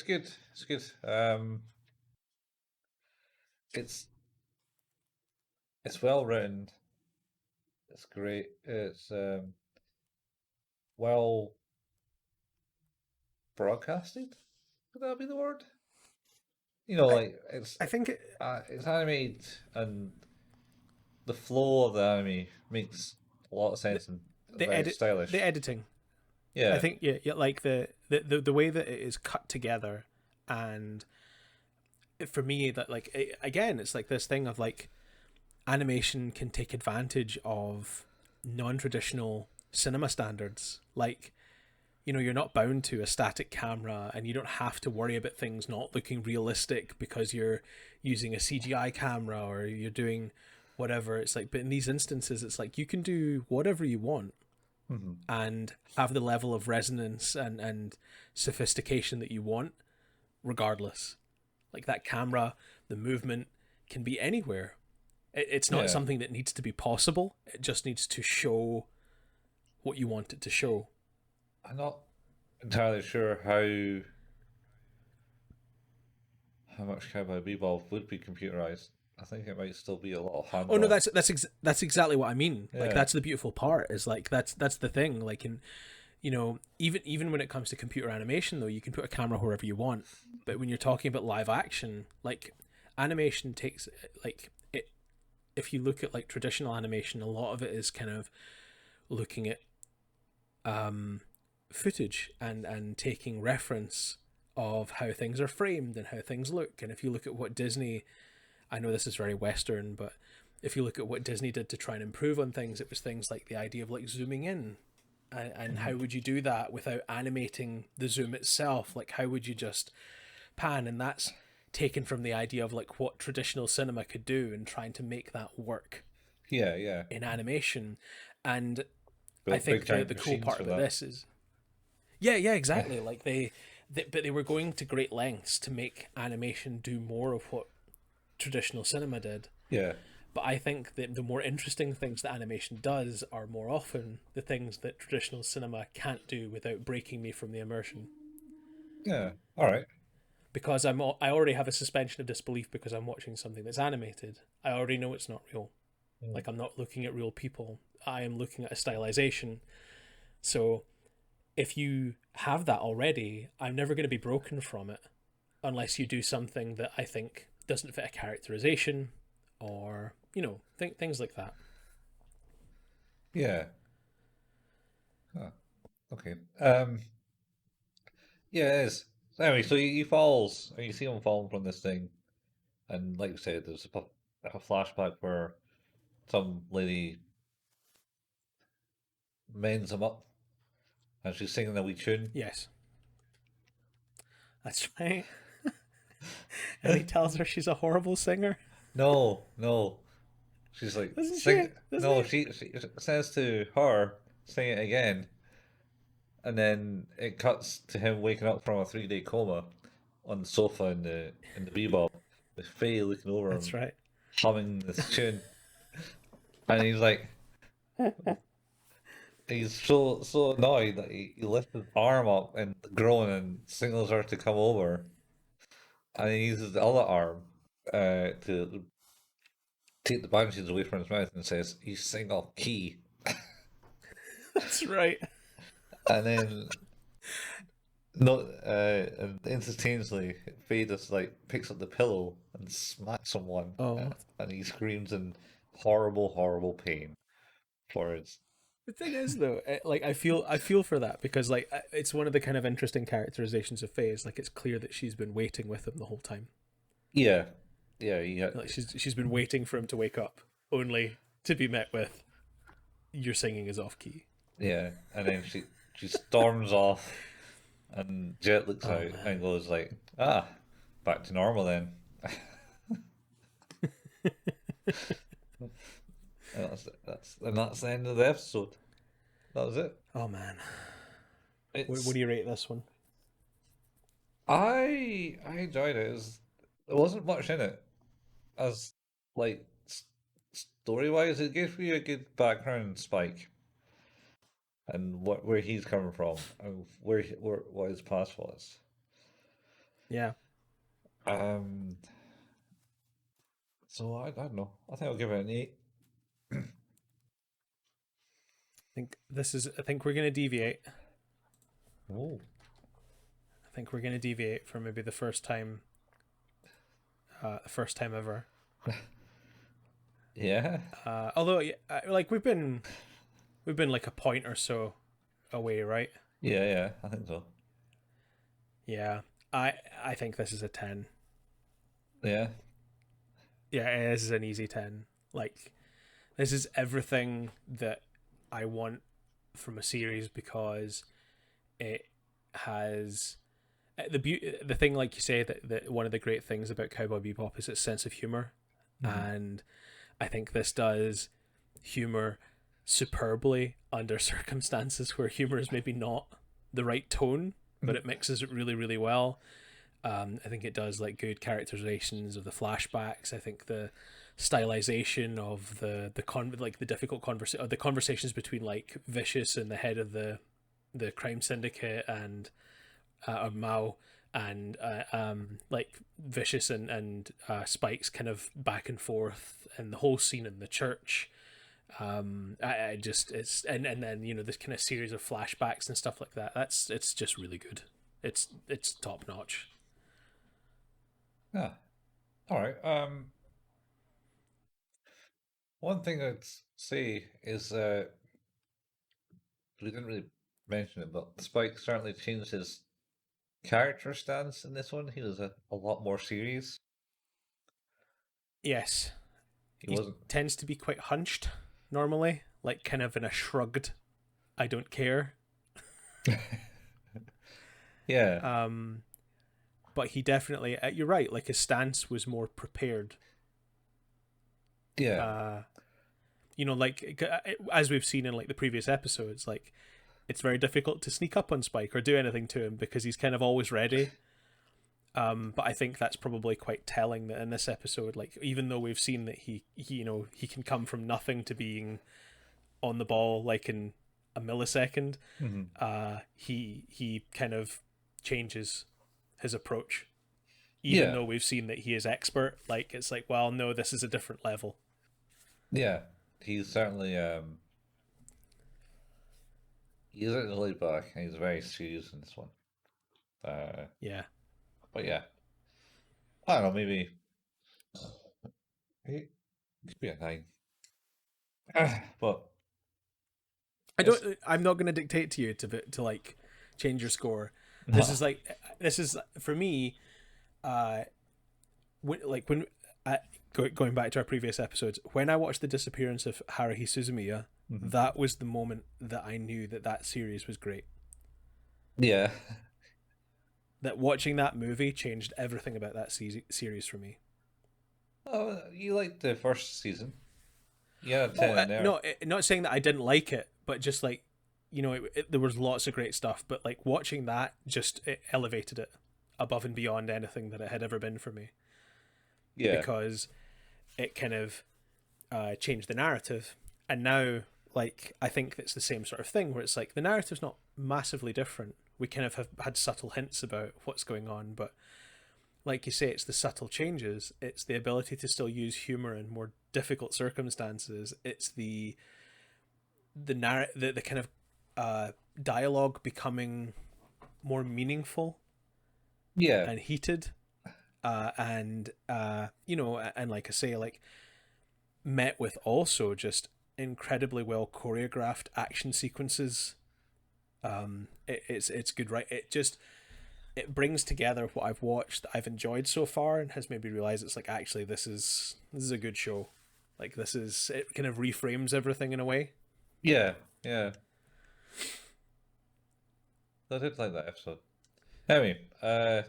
Speaker 1: good. It's good. It's well written. It's great. It's well broadcasted. Would that be the word? Like
Speaker 2: I think
Speaker 1: it's animated, and the flow of the anime makes a lot of sense and very stylish.
Speaker 2: The editing.
Speaker 1: Yeah.
Speaker 2: I think like the way that it is cut together, and for me, that like again, it's like this thing of like animation can take advantage of non-traditional cinema standards. Like, you're not bound to a static camera, and you don't have to worry about things not looking realistic because you're using a CGI camera or you're doing whatever. It's like, but in these instances, it's like you can do whatever you want and have the level of resonance and sophistication that you want, regardless. Like that camera, the movement can be anywhere. It's not something that needs to be possible. It just needs to show what you want it to show.
Speaker 1: I'm not entirely sure how much Cowboy Bebop would be computerized. I think it might still be a lot of hand.
Speaker 2: Oh no, that's exactly what I mean. Yeah. Like that's the beautiful part. Is like that's the thing. Like in, even when it comes to computer animation, though, you can put a camera wherever you want. But when you're talking about live action, like animation takes like it. If you look at like traditional animation, a lot of it is kind of looking at footage and taking reference of how things are framed and how things look. And if you look at what Disney, I know this is very Western, but if you look at what Disney did to try and improve on things, it was things like the idea of like zooming in, and how would you do that without animating the zoom itself? Like how would you just pan? And that's taken from the idea of like what traditional cinema could do and trying to make that work in animation. And I think the cool part about this is exactly. Like but they were going to great lengths to make animation do more of what traditional cinema did. But I think that the more interesting things that animation does are more often the things that traditional cinema can't do without breaking me from the immersion.
Speaker 1: All right.
Speaker 2: Because I already have a suspension of disbelief because I'm watching something that's animated. I already know it's not real. Like I'm not looking at real people. I am looking at a stylization. So if you have that already, I'm never going to be broken from it unless you do something that I think doesn't fit a characterization or things like that.
Speaker 1: Yeah. Huh. Okay. Yeah, it is. So anyway, so he falls, and you see him falling from this thing, and like you said, there's a flashback where some lady mends him up, and she's singing a wee tune.
Speaker 2: Yes, that's right. And he tells her she's a horrible singer.
Speaker 1: No, no. She's like,
Speaker 2: Doesn't
Speaker 1: sing.
Speaker 2: she? Doesn't
Speaker 1: No,
Speaker 2: he?
Speaker 1: she says to her, sing it again, and then it cuts to him waking up from a 3-day coma on the sofa in the bebop, with Faye looking over
Speaker 2: That's
Speaker 1: him,
Speaker 2: right.
Speaker 1: humming this tune, and he's like, he's so annoyed that he lifts his arm up and groan and signals her to come over, and he uses the other arm to take the bandages away from his mouth and says, "You sing off key,"
Speaker 2: That's right.
Speaker 1: and then. No, and instantaneously, Faye just like picks up the pillow and smacks someone,
Speaker 2: Oh,
Speaker 1: and he screams in horrible, horrible pain for it.
Speaker 2: the thing is though, I feel for that because it's one of the kind of interesting characterizations of Faye. Is like it's clear that she's been waiting with him the whole time.
Speaker 1: Yeah, yeah, yeah,
Speaker 2: Like she's been waiting for him to wake up, only to be met with, "Your singing is off key."
Speaker 1: yeah. And then she storms off, and Jet looks
Speaker 2: Oh
Speaker 1: out
Speaker 2: man.
Speaker 1: and goes like, "Ah, back to normal then." And that's the end of the episode. That was it.
Speaker 2: Oh man.
Speaker 1: It's
Speaker 2: What do you rate this one?
Speaker 1: I enjoyed it. There wasn't much in it, as like story wise. It gives you a good background, Spike, and where he's coming from, and where what his past was.
Speaker 2: Yeah,
Speaker 1: Um, so I don't know. I think I'll give it an 8.
Speaker 2: I think we're gonna deviate.
Speaker 1: Oh,
Speaker 2: I think we're gonna deviate from maybe the first time ever.
Speaker 1: yeah,
Speaker 2: Although, yeah, like we've been like a point or so away, right?
Speaker 1: yeah, yeah. I think so.
Speaker 2: Yeah, I think this is a 10.
Speaker 1: Yeah,
Speaker 2: Yeah, this is an easy 10. Like this is everything that I want from a series because it has the thing, like you say, that one of the great things about Cowboy Bebop is its sense of humor, and I think this does humor superbly under circumstances where humor is maybe not the right tone, but it mixes it really, really well. I think it does like good characterizations of the flashbacks. I think the stylization of the difficult the conversations between like Vicious and the head of the crime syndicate and of Mao and like Vicious and Spike's kind of back and forth and the whole scene in the church. I just it's and then this kind of series of flashbacks and stuff like that. It's just really good. It's top notch.
Speaker 1: yeah. All right. One thing I'd say is we didn't really mention it, but Spike certainly changed his character stance in this one. He was a lot more serious.
Speaker 2: Yes,
Speaker 1: He
Speaker 2: he
Speaker 1: wasn't.
Speaker 2: tends to be quite hunched normally, like kind of in a shrugged, I don't care.
Speaker 1: Yeah,
Speaker 2: But he definitely, you're right. Like his stance was more prepared.
Speaker 1: yeah,
Speaker 2: Uh, like as we've seen in like the previous episodes, like it's very difficult to sneak up on Spike or do anything to him because he's kind of always ready. But I think that's probably quite telling that in this episode, like even though we've seen that he can come from nothing to being on the ball like in a millisecond,
Speaker 1: hmm
Speaker 2: he kind of changes his approach. Even
Speaker 1: yeah,
Speaker 2: though we've seen that he is expert, like it's like, well, no, this is a different level.
Speaker 1: yeah. He's certainly he's a laid back and he's very serious in this one. Uh,
Speaker 2: Yeah,
Speaker 1: but yeah, I don't know. Maybe Could be a 9. But
Speaker 2: I'm not going to dictate to you to like change your score.
Speaker 1: no.
Speaker 2: This is for me. When going back to our previous episodes, when I watched the disappearance of Haruhi Suzumiya, that was the moment that I knew that series was great.
Speaker 1: Yeah.
Speaker 2: That watching that movie changed everything about that series for me.
Speaker 1: Oh, you liked the first season. Yeah, 10 in there.
Speaker 2: No, not saying that I didn't like it, but just like, there was lots of great stuff, but like watching that it elevated it above and beyond anything that it had ever been for me.
Speaker 1: Yeah.
Speaker 2: Because it kind of changed the narrative. And now, like, I think it's the same sort of thing where it's like the narrative's not massively different. We kind of have had subtle hints about what's going on, but like you say, it's the subtle changes. It's the ability to still use humor in more difficult circumstances. It's the kind of dialogue becoming more meaningful,
Speaker 1: Yeah.
Speaker 2: and heated, and like I say, like met with also just incredibly well choreographed action sequences. It's good, right? It brings together what I've watched that I've enjoyed so far and has made me realize it's like, actually, this is a good show. Like, it kind of reframes everything in a way.
Speaker 1: Yeah. Yeah. I did like that episode. Anyway,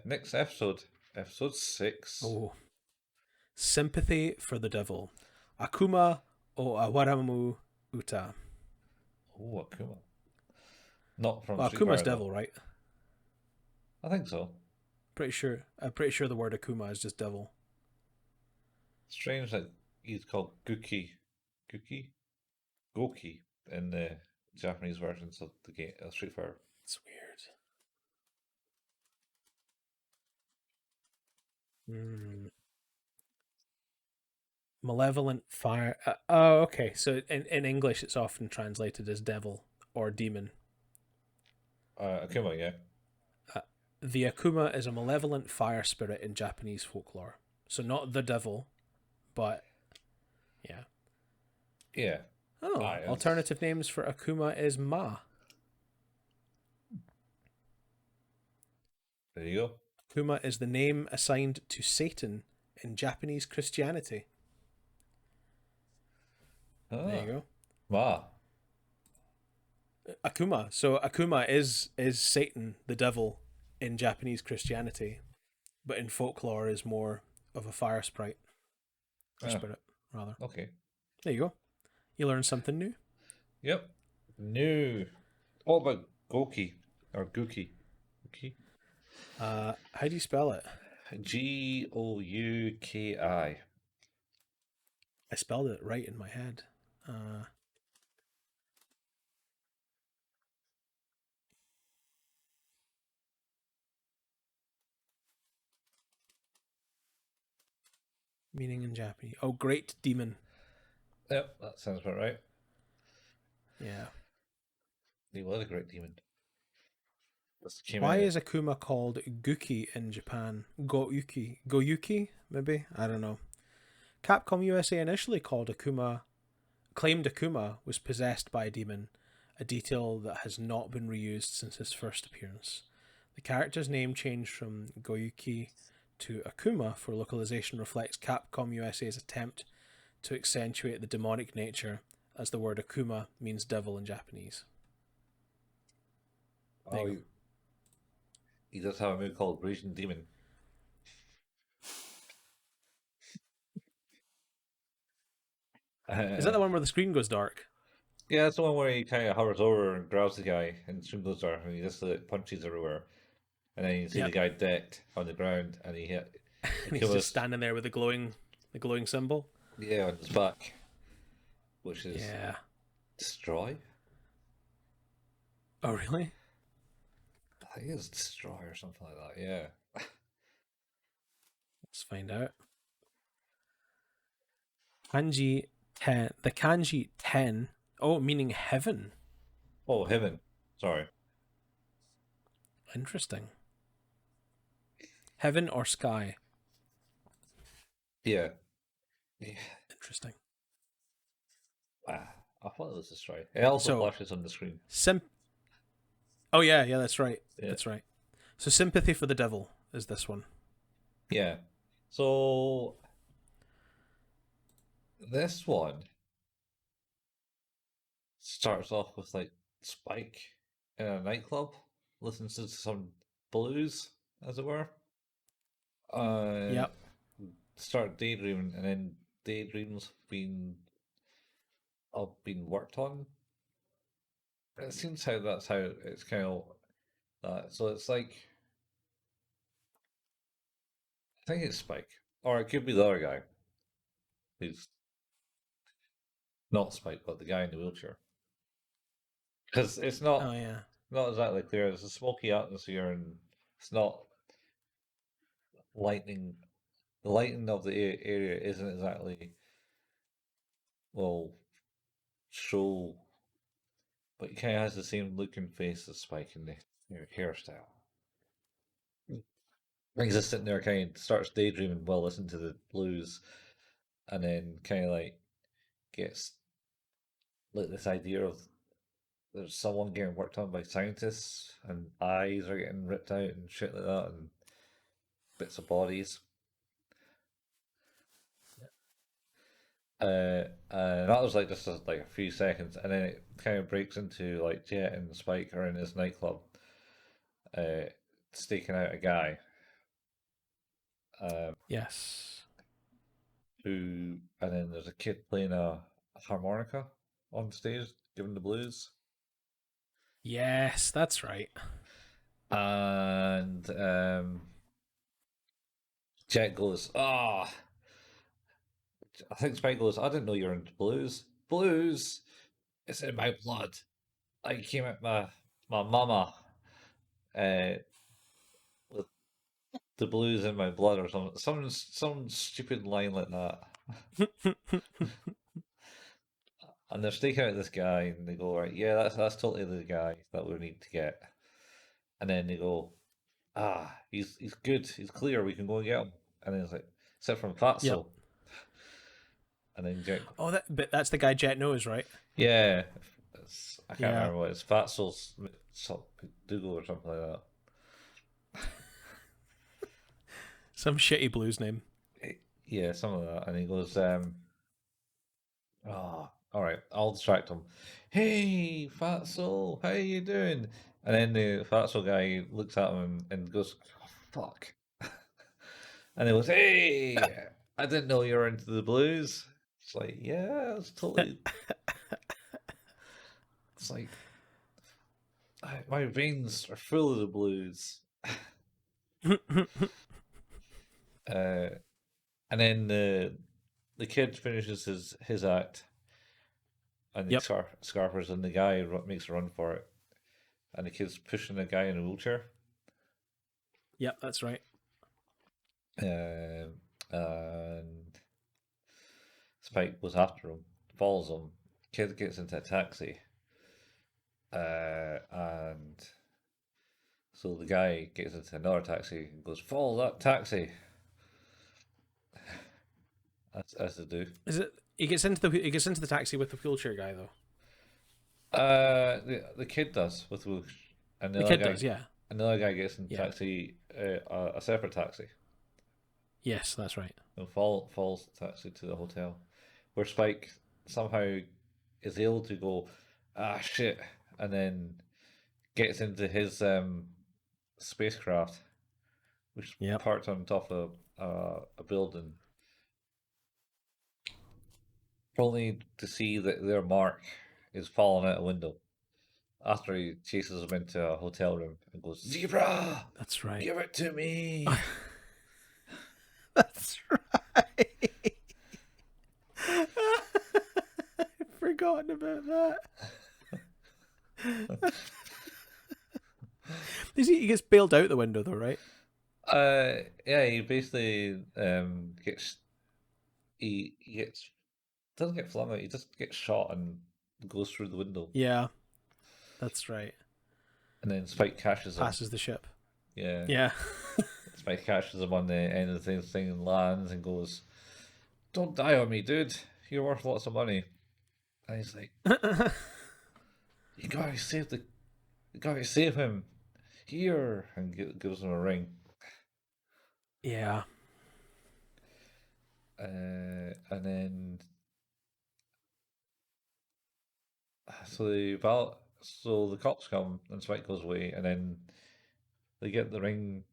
Speaker 1: next episode 6.
Speaker 2: Oh, Sympathy for the Devil. Akuma o Awaramu Uta.
Speaker 1: Oh, Akuma. Not from
Speaker 2: Well,
Speaker 1: Street
Speaker 2: Akuma's
Speaker 1: Fighter,
Speaker 2: devil,
Speaker 1: though.
Speaker 2: right?
Speaker 1: I think so.
Speaker 2: I'm pretty sure the word Akuma is just devil.
Speaker 1: Strange that he's called Guki. Goki in the Japanese versions of the game Street Fighter.
Speaker 2: It's weird. Malevolent fire. Oh, okay. So in English, it's often translated as devil or demon.
Speaker 1: Akuma, yeah.
Speaker 2: The Akuma is a malevolent fire spirit in Japanese folklore. So not the devil, but yeah.
Speaker 1: Yeah.
Speaker 2: Oh, alternative names for Akuma is Ma.
Speaker 1: There you go.
Speaker 2: Akuma is the name assigned to Satan in Japanese Christianity. There you go.
Speaker 1: Ma.
Speaker 2: Akuma. So Akuma is Satan, the devil, in Japanese Christianity, but in folklore is more of a fire sprite. Or spirit, rather.
Speaker 1: Okay.
Speaker 2: There you go. You learned something new.
Speaker 1: Yep. New. What about Goki or Guki? Guki?
Speaker 2: How do you spell it?
Speaker 1: Gouki.
Speaker 2: I spelled it right in my head. Meaning in Japanese. Oh, great demon.
Speaker 1: Yep, that sounds about right.
Speaker 2: Yeah.
Speaker 1: He was a great demon.
Speaker 2: Why is Akuma called Guki in Japan? Goyuki, maybe? I don't know. Capcom USA initially claimed Akuma was possessed by a demon, a detail that has not been reused since his first appearance. The character's name changed from Goyuki to Akuma for localization reflects Capcom USA's attempt to accentuate the demonic nature, as the word Akuma means devil in Japanese.
Speaker 1: He does have a move called Grecian Demon.
Speaker 2: Is that the one where the screen goes dark?
Speaker 1: Yeah, that's the one where he kind of hovers over and grabs the guy and the screen goes dark and he just punches everywhere. And then you see the guy decked on the ground and he hit.
Speaker 2: And he's just standing there with the glowing symbol.
Speaker 1: Yeah, on his back. Which is destroy.
Speaker 2: Oh really?
Speaker 1: I think it's destroy or something like that, yeah.
Speaker 2: Let's find out. Kanji 10. The kanji 10. Oh, meaning heaven.
Speaker 1: Oh, heaven. Sorry.
Speaker 2: Interesting. Heaven or sky?
Speaker 1: Yeah.
Speaker 2: Interesting.
Speaker 1: I thought it was Destroy. It also
Speaker 2: So
Speaker 1: flashes on the screen.
Speaker 2: Oh yeah, that's right.
Speaker 1: Yeah.
Speaker 2: That's right. So Sympathy for the Devil is this one.
Speaker 1: Yeah. So this one starts off with like Spike in a nightclub, listens to some blues, as it were. Uh,
Speaker 2: Yep.
Speaker 1: start daydreaming, and then daydreams been worked on. It seems how that's how it's kind of that. So it's like I think it's Spike, or it could be the other guy who's not Spike, but the guy in the wheelchair. Because it's
Speaker 2: Oh yeah.
Speaker 1: not exactly clear. It's a smoky atmosphere, and it's not lightning. The lighting of the area isn't exactly well show, but he kind of has the same looking face as Spike in the hairstyle. He's just sitting there, kind of starts daydreaming while listening to the blues, and then kind of like gets like this idea of there's someone getting worked on by scientists, and eyes are getting ripped out and shit like that, and bits of bodies. And that was like just like a few seconds, and then it kind of breaks into like Jet and Spike are in this nightclub, uh, staking out a guy,
Speaker 2: Yes.
Speaker 1: who, and then there's a kid playing a harmonica on stage, giving the blues,
Speaker 2: Yes, that's right.
Speaker 1: and Jet goes, ah. I think Spike goes, I didn't know you were into blues. Blues, it's in my blood. I came out my mama uh, with the blues in my blood or something. Some stupid line like that. And they're staking out this guy, and they go, right, yeah, that's totally the guy that we need to get. And then they go, he's good, he's clear, we can go and get him. And then it's like, except from
Speaker 2: Yep.
Speaker 1: Fatso. And then Jack,
Speaker 2: But that's the guy Jet knows, right?
Speaker 1: yeah, I can't
Speaker 2: Yeah.
Speaker 1: remember what it's Fatso's Dougal or something like that.
Speaker 2: Some shitty blues name.
Speaker 1: Yeah, some of that. And he goes, oh, all right, I'll distract him. Hey, Fatso, how you doing? And then the Fatso guy looks at him and goes, oh, fuck. And he goes, hey, I didn't know you were into the blues. It's like, yeah, it's totally. It's like, my veins are full of the blues. Uh, and then the kid finishes his act, and the
Speaker 2: Yep.
Speaker 1: scarfers, and the guy makes a run for it, and the kid's pushing the guy in a wheelchair.
Speaker 2: Yep, that's right.
Speaker 1: And Spike goes after him, follows him. Kid gets into a taxi, and so the guy gets into another taxi and goes, "Follow that taxi," as they do.
Speaker 2: Is it? He gets into the taxi with the wheelchair guy though.
Speaker 1: The kid does with Whoosh, and
Speaker 2: The kid does, yeah.
Speaker 1: another guy gets in
Speaker 2: Yeah.
Speaker 1: taxi, a separate taxi,
Speaker 2: Yes, that's right.
Speaker 1: and falls the taxi to the hotel, where Spike somehow is able to go, shit, and then gets into his spacecraft, which is
Speaker 2: Yep.
Speaker 1: parked on top of a building, only to see that their mark is falling out a window after he chases him into a hotel room and goes, "Zebra,
Speaker 2: That's right.
Speaker 1: give it to me."
Speaker 2: That's right. I've forgotten about that. He gets bailed out the window though, right?
Speaker 1: Yeah, he basically gets he gets doesn't get flung out. He just gets shot and goes through the window.
Speaker 2: Yeah, that's right.
Speaker 1: And then Spike catches him.
Speaker 2: Passes the ship.
Speaker 1: Yeah.
Speaker 2: Yeah.
Speaker 1: Spike catches him on the end of the thing and lands and goes, "Don't die on me, dude. You're worth lots of money." And he's like, you gotta save him here, and gives him a ring.
Speaker 2: Yeah.
Speaker 1: And then so the cops come and Spike goes away, and then they get the ring.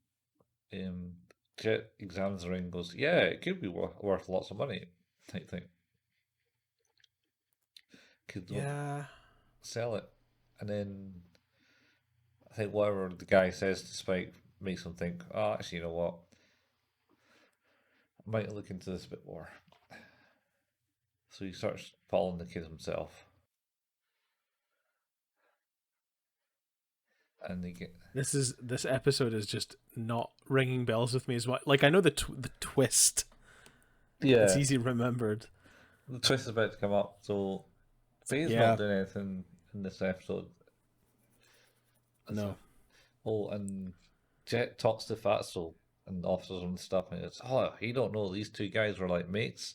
Speaker 1: Jet examines the ring, and goes, yeah, it could be worth lots of money, type thing. Could
Speaker 2: Yeah.
Speaker 1: sell it, and then I think whatever the guy says to Spike makes him think, oh, actually, you know what? I might look into this a bit more. So he starts following the kid himself. And they get
Speaker 2: This episode is just not ringing bells with me as well. Like, I know the twist.
Speaker 1: Yeah.
Speaker 2: It's easy remembered.
Speaker 1: The twist is about to come up, so Faye's not doing anything in this episode.
Speaker 2: No.
Speaker 1: And Jet talks to Fatso and offers him stuff, and it's, oh, you don't know, these two guys were like mates,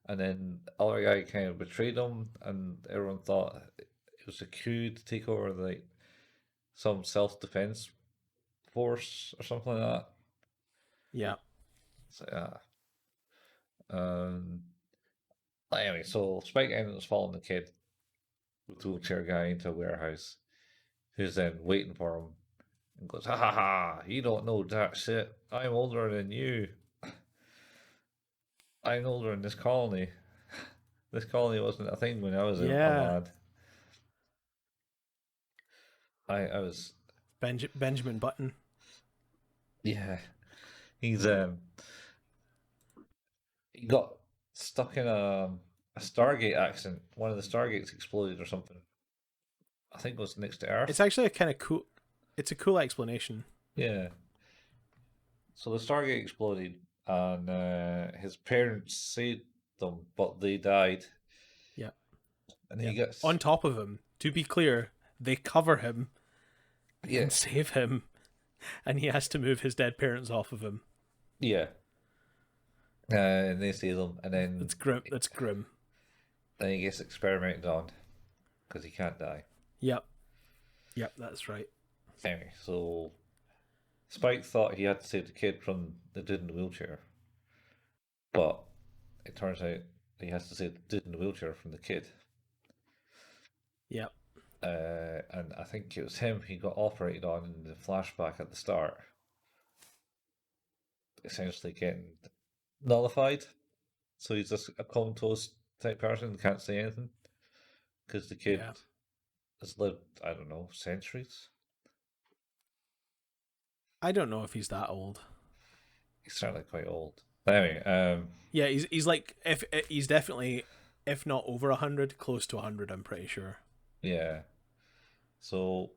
Speaker 1: and then the other guy kind of betrayed him, and everyone thought it was a coup to take over like some self-defense force or something like that.
Speaker 2: Yeah.
Speaker 1: So anyway, so Spike ends up following the kid with the wheelchair guy into a warehouse, who's then waiting for him and goes, ha ha ha, you don't know that shit. I'm older than you. I'm older in this colony. This colony wasn't a thing when I was a lad. I was
Speaker 2: Benjamin Button.
Speaker 1: Yeah. He's he got stuck in a Stargate accident. One of the Stargates exploded or something. I think it was next to Earth.
Speaker 2: It's actually it's a cool explanation.
Speaker 1: Yeah. So the Stargate exploded, and his parents saved them, but they died.
Speaker 2: Yeah.
Speaker 1: And he gets
Speaker 2: on top of him. To be clear, they cover him and save him, and he has to move his dead parents off of him.
Speaker 1: Yeah. And they save them, and then
Speaker 2: it's grim. That's grim.
Speaker 1: Then he gets experimented on because he can't die.
Speaker 2: Yep, that's right.
Speaker 1: Anyway, so Spike thought he had to save the kid from the dude in the wheelchair, but it turns out he has to save the dude in the wheelchair from the kid.
Speaker 2: Yep.
Speaker 1: And I think it was him he got operated on in the flashback at the start, essentially getting nullified. So he's just a comatose type person, can't say anything because the kid has lived, I don't know, centuries.
Speaker 2: I don't know if he's that old.
Speaker 1: He's certainly quite old. But anyway,
Speaker 2: yeah, he's like, if he's definitely, if not over 100, close to 100. I'm pretty sure.
Speaker 1: Yeah. So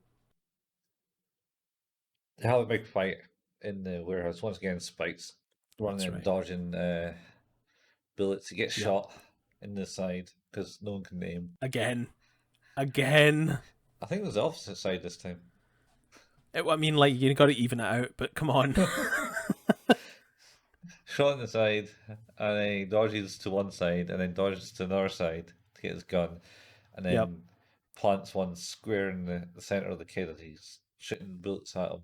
Speaker 1: they have a big fight in the warehouse. Once again, Spike's running and dodging bullets. He gets shot in the side because no one can aim.
Speaker 2: Again.
Speaker 1: I think it was the opposite side this time.
Speaker 2: I mean, like, you got to even it out, but come on.
Speaker 1: Shot in the side, and then he dodges to one side, and then dodges to another side to get his gun, and then plants one square in the center of the kid as he's shooting bullets at him.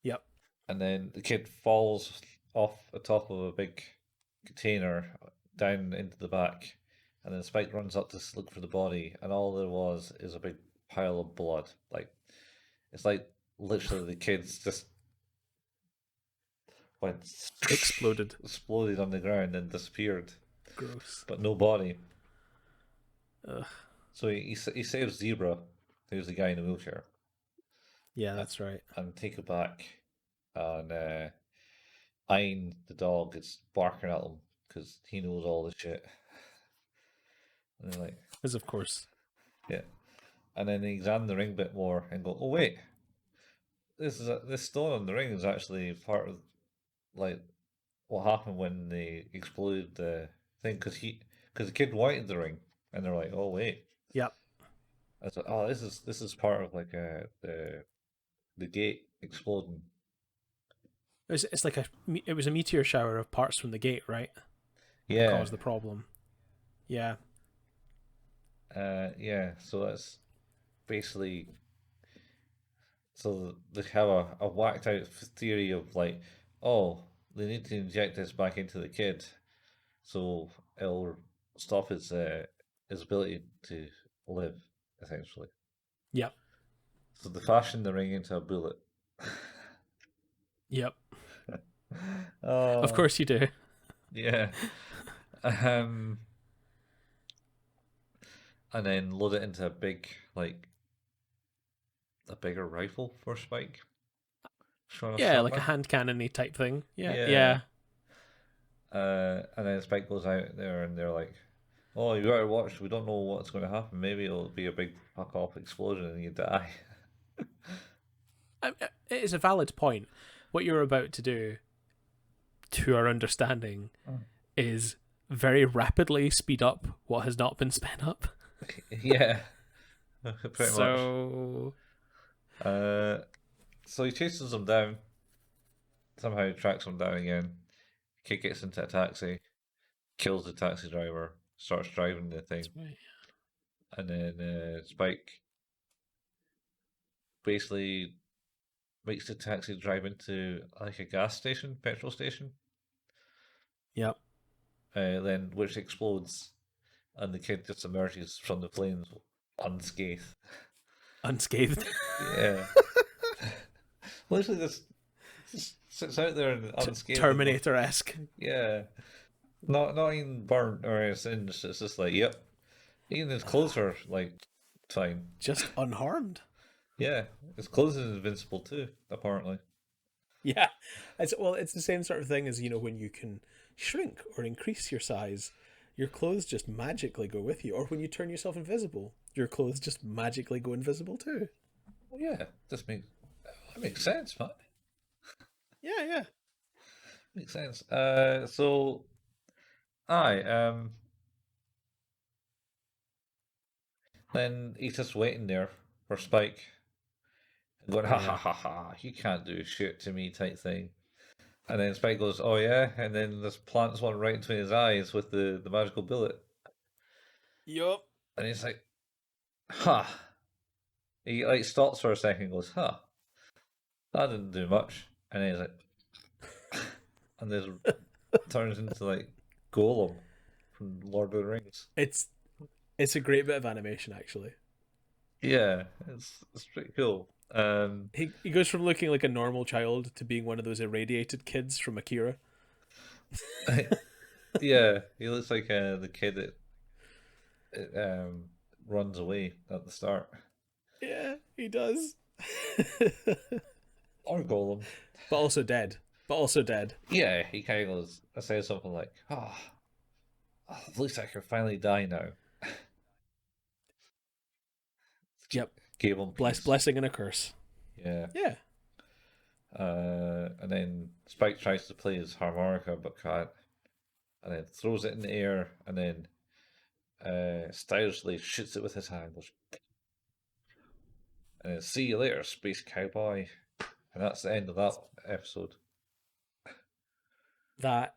Speaker 2: Yep.
Speaker 1: And then the kid falls off the top of a big container down into the back, and then Spike runs up to look for the body, and all there was is a big pile of blood. Like, it's like literally the kid's just went exploded on the ground and disappeared.
Speaker 2: Gross.
Speaker 1: But no body.
Speaker 2: Ugh.
Speaker 1: So he saves Zebra, who's the guy in the wheelchair.
Speaker 2: Yeah, that's right.
Speaker 1: And take it back, and Ein, the dog, is barking at him because he knows all the shit. And they're like,
Speaker 2: as of course.
Speaker 1: Yeah. And then they examine the ring a bit more and go, oh wait, this stone on the ring is actually part of like what happened when they exploded the thing, because the kid wanted the ring, and they're like, oh wait.
Speaker 2: Yep.
Speaker 1: I thought, oh, this is part of like the gate exploding.
Speaker 2: It's like it was a meteor shower of parts from the gate, right?
Speaker 1: Yeah.
Speaker 2: That caused the problem. Yeah.
Speaker 1: Yeah, so that's basically so they have a whacked out theory of like, oh, they need to inject this back into the kid, so it'll stop his ability to live, essentially.
Speaker 2: Yep.
Speaker 1: So they fashion the ring into a bullet.
Speaker 2: Yep. Of
Speaker 1: Oh,
Speaker 2: course you do.
Speaker 1: yeah. Um, and then load it into a big, like, a bigger rifle for Spike. Showing a
Speaker 2: Yeah, like a
Speaker 1: shotgun.
Speaker 2: hand cannony type thing. Yeah,
Speaker 1: Yeah.
Speaker 2: yeah.
Speaker 1: And then Spike goes out there and they're like, oh, you better watch. We don't know what's going to happen. Maybe it'll be a big fuck off explosion and you die.
Speaker 2: It is a valid point. What you're about to do, to our understanding, is very rapidly speed up what has not been sped up.
Speaker 1: Yeah, pretty much.
Speaker 2: So
Speaker 1: Uh, so he chases them down. Somehow he tracks them down again. Kid gets into a taxi, kills the taxi driver, starts driving the thing, and then Spike basically makes the taxi drive into like a gas station, petrol station.
Speaker 2: yep.
Speaker 1: Then which explodes, and the kid just emerges from the flames unscathed.
Speaker 2: Unscathed.
Speaker 1: Yeah, literally just sits out there and unscathed.
Speaker 2: Terminator-esque.
Speaker 1: Yeah, not even burnt or anything. It's just like, yep. Even his clothes are like fine.
Speaker 2: Just unharmed.
Speaker 1: Yeah, his clothes is invincible too, apparently.
Speaker 2: Yeah. It's the same sort of thing as, when you can shrink or increase your size, your clothes just magically go with you. Or when you turn yourself invisible, your clothes just magically go invisible too.
Speaker 1: Well, yeah, that makes sense, man.
Speaker 2: Yeah, yeah.
Speaker 1: Makes sense. So, aye, then he's just waiting there for Spike, going ha ha
Speaker 2: Yeah.
Speaker 1: ha ha, you can't do shit to me type thing. And then Spike goes, oh yeah, and then this plants one right between his eyes with the magical bullet,
Speaker 2: Yup.
Speaker 1: and he's like, huh. He like stops for a second, and goes, huh, that didn't do much, and then he's like, and this turns into like Golem from Lord of the Rings.
Speaker 2: It's a great bit of animation, actually.
Speaker 1: Yeah, it's pretty cool.
Speaker 2: He goes from looking like a normal child to being one of those irradiated kids from Akira.
Speaker 1: Yeah, he looks like the kid that runs away at the start.
Speaker 2: Yeah, he does.
Speaker 1: Or Golem.
Speaker 2: But also dead.
Speaker 1: Yeah, he kind of goes, I say something like, it looks like I can finally die now.
Speaker 2: Yep.
Speaker 1: Gave him peace.
Speaker 2: Blessing and a curse.
Speaker 1: Yeah.
Speaker 2: Yeah.
Speaker 1: And then Spike tries to play his harmonica but can't. And then throws it in the air and then stylishly shoots it with his hand. And then see you later, Space Cowboy. And that's the end of that episode.
Speaker 2: That,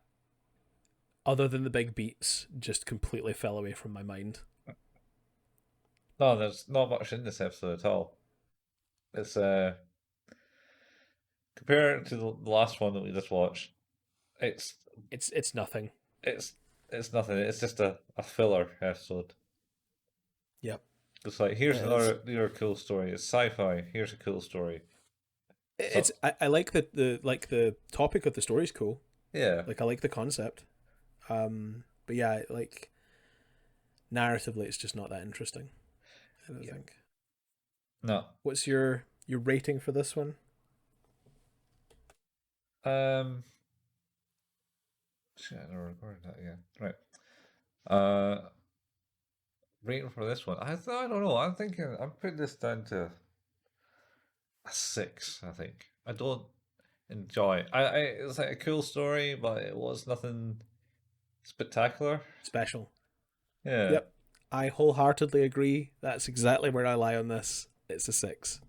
Speaker 2: other than the big beats, just completely fell away from my mind.
Speaker 1: No, there's not much in this episode at all. It's compared to the last one that we just watched, it's
Speaker 2: nothing.
Speaker 1: it's nothing. It's just a filler episode.
Speaker 2: Yep.
Speaker 1: It's like here's another cool story. It's sci-fi. Here's a cool story.
Speaker 2: I like the topic of the story's cool.
Speaker 1: Yeah.
Speaker 2: Like I like the concept. But yeah, like narratively it's just not that interesting. I don't think.
Speaker 1: No.
Speaker 2: What's your rating for this one?
Speaker 1: Shit, I never recorded that again. Right. Rating for this one. I don't know. I'm putting this down to a 6, I think. I don't enjoy it. It's like a cool story, but it was nothing spectacular.
Speaker 2: Special.
Speaker 1: Yeah.
Speaker 2: Yep. I wholeheartedly agree. That's exactly where I lie on this. It's a 6.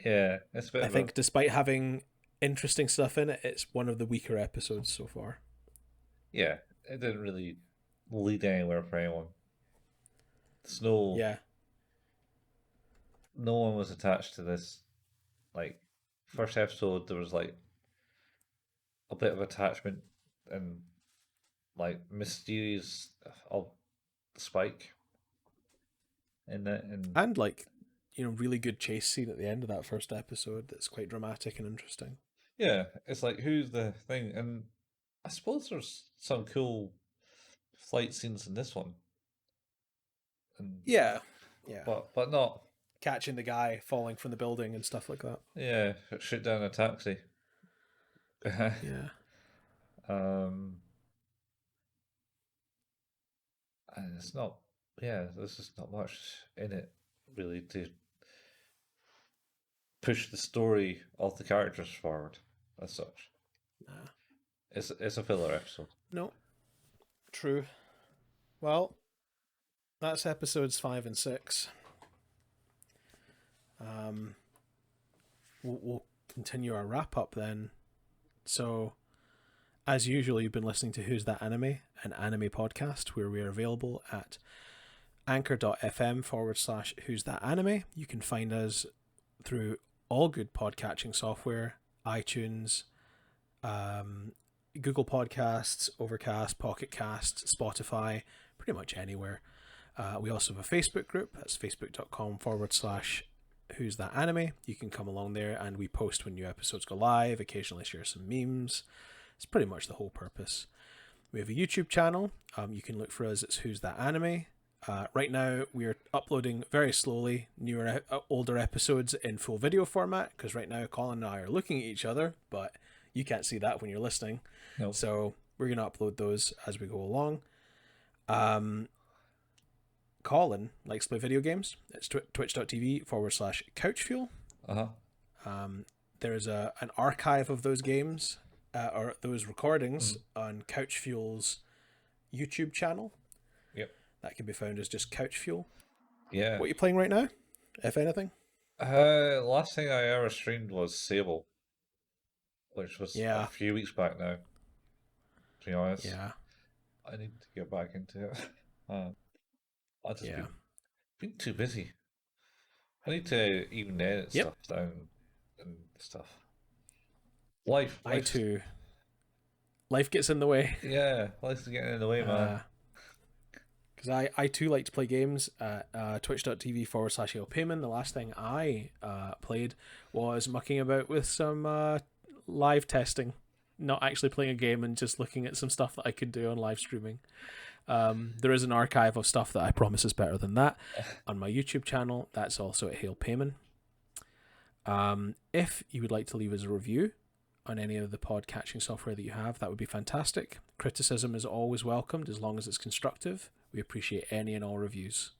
Speaker 1: Yeah, it's a bit.
Speaker 2: I think despite having interesting stuff in it, it's one of the weaker episodes so far.
Speaker 1: Yeah, it didn't really lead anywhere for anyone. There's no
Speaker 2: Yeah.
Speaker 1: no one was attached to this. Like first episode, there was like a bit of attachment and like mysterious of Spike in it, and
Speaker 2: And like, really good chase scene at the end of that first episode that's quite dramatic and interesting.
Speaker 1: yeah, it's like who's the thing, and I suppose there's some cool flight scenes in this one, and
Speaker 2: Yeah. Yeah.
Speaker 1: but not
Speaker 2: Catching the guy falling from the building and stuff like that.
Speaker 1: yeah, shoot down a taxi.
Speaker 2: Yeah.
Speaker 1: um, and it's not yeah, there's just not much in it really to push the story of the characters forward as such.
Speaker 2: Nah.
Speaker 1: It's a filler episode.
Speaker 2: No. True. Well, that's episodes 5 and 6. We'll continue our wrap up then. So, as usual, you've been listening to Who's That Anime, an anime podcast where we are available at anchor.fm/Who's That Anime. You can find us through all good podcatching software, iTunes, Google Podcasts, Overcast, Pocket Cast, Spotify, pretty much anywhere. We also have a Facebook group. That's facebook.com/Who's That Anime. You can come along there and we post when new episodes go live, occasionally share some memes. It's pretty much the whole purpose. We have a YouTube channel. You can look for us. It's Who's That Anime. Right now, we're uploading very slowly older episodes in full video format because right now Colin and I are looking at each other, but you can't see that when you're listening.
Speaker 1: Nope.
Speaker 2: So we're going to upload those as we go along. Colin likes to play video games. It's twitch.tv/couchfuel. There's an archive of those games or those recordings on Couchfuel's YouTube channel.
Speaker 1: Yep.
Speaker 2: That can be found as just Couchfuel.
Speaker 1: Yeah.
Speaker 2: What are you playing right now, if anything?
Speaker 1: Last thing I ever streamed was Sable, which was a few weeks back now. To be honest,
Speaker 2: Yeah.
Speaker 1: I need to get back into it. I just been too busy. I need to even edit stuff down and stuff. Life
Speaker 2: too. Life gets in the way.
Speaker 1: Yeah, life's getting in the way, man.
Speaker 2: Because I too like to play games at twitch.tv/Payman. The last thing I played was mucking about with some live testing. Not actually playing a game and just looking at some stuff that I could do on live streaming. There is an archive of stuff that I promise is better than that on my YouTube channel. That's also at Hail Payman. If you would like to leave us a review on any of the podcatching software that you have, that would be fantastic. Criticism is always welcomed as long as it's constructive. We appreciate any and all reviews.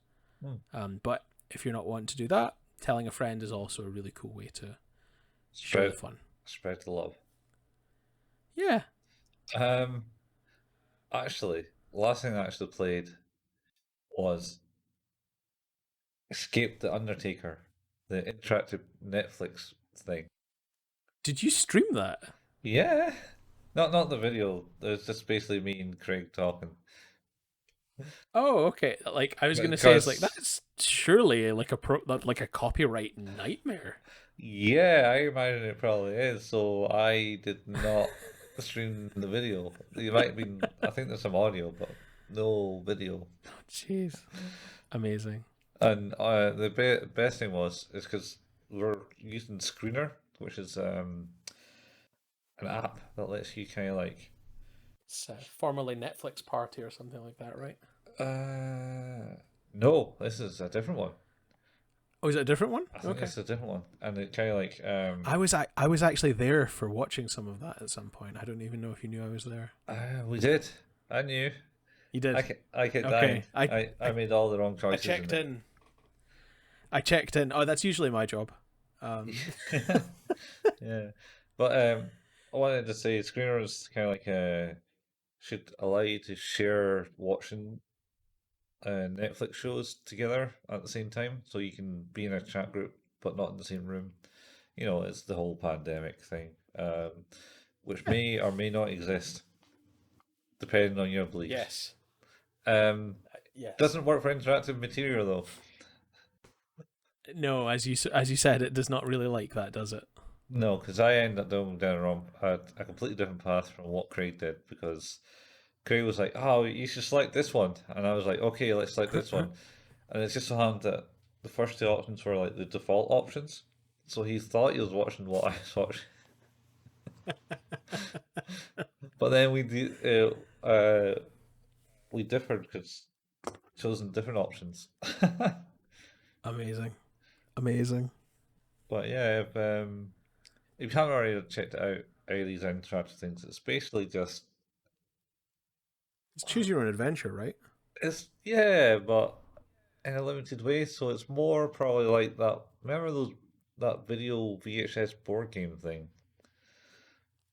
Speaker 2: But if you're not wanting to do that, telling a friend is also a really cool way to share the fun.
Speaker 1: Spread the love.
Speaker 2: Yeah.
Speaker 1: Actually, the last thing I actually played was Escape the Undertaker, the interactive Netflix thing.
Speaker 2: Did you stream that?
Speaker 1: Yeah. Not the video. It's just basically me and Craig talking.
Speaker 2: Oh, okay. Like I was going to say, it's like that's surely like a copyright nightmare.
Speaker 1: Yeah, I imagine it probably is. So I did not stream the video. You might have been. I think there's some audio, but no video.
Speaker 2: Oh, jeez, amazing.
Speaker 1: And the best thing is because we're using Screener, which is an app that lets you kind of like.
Speaker 2: It's formerly Netflix Party or something like that, right?
Speaker 1: No, this is a different one.
Speaker 2: Oh, is it a different one?
Speaker 1: I think it's a different one, and it kind of like.
Speaker 2: I was actually there for watching some of that at some point. I don't even know if you knew I was there.
Speaker 1: We did. I knew.
Speaker 2: You did.
Speaker 1: I kept dying. I made all the wrong choices.
Speaker 2: I checked in. Oh, that's usually my job.
Speaker 1: Yeah, but I wanted to say Screener is kind of like should allow you to share watching Netflix shows together at the same time, so you can be in a chat group but not in the same room. You know, it's the whole pandemic thing, which may or may not exist, depending on your beliefs.
Speaker 2: Yes. Yes.
Speaker 1: Doesn't work for interactive material though.
Speaker 2: No, as you said, it does not really like that, does it?
Speaker 1: No, because I ended up going down a completely different path from what Craig did, because Craig was like, "Oh, you should select this one," and I was like, "Okay, let's select this one," and it's just so happened that the first two options were like the default options, so he thought he was watching what I was watching, but then we differed because chosen different options.
Speaker 2: Amazing, amazing.
Speaker 1: But yeah, if you haven't already checked it out, any of these interactive things, it's basically just
Speaker 2: It's choose your own adventure, right?
Speaker 1: it's yeah, but in a limited way. So it's more probably like that. Remember that video VHS board game thing?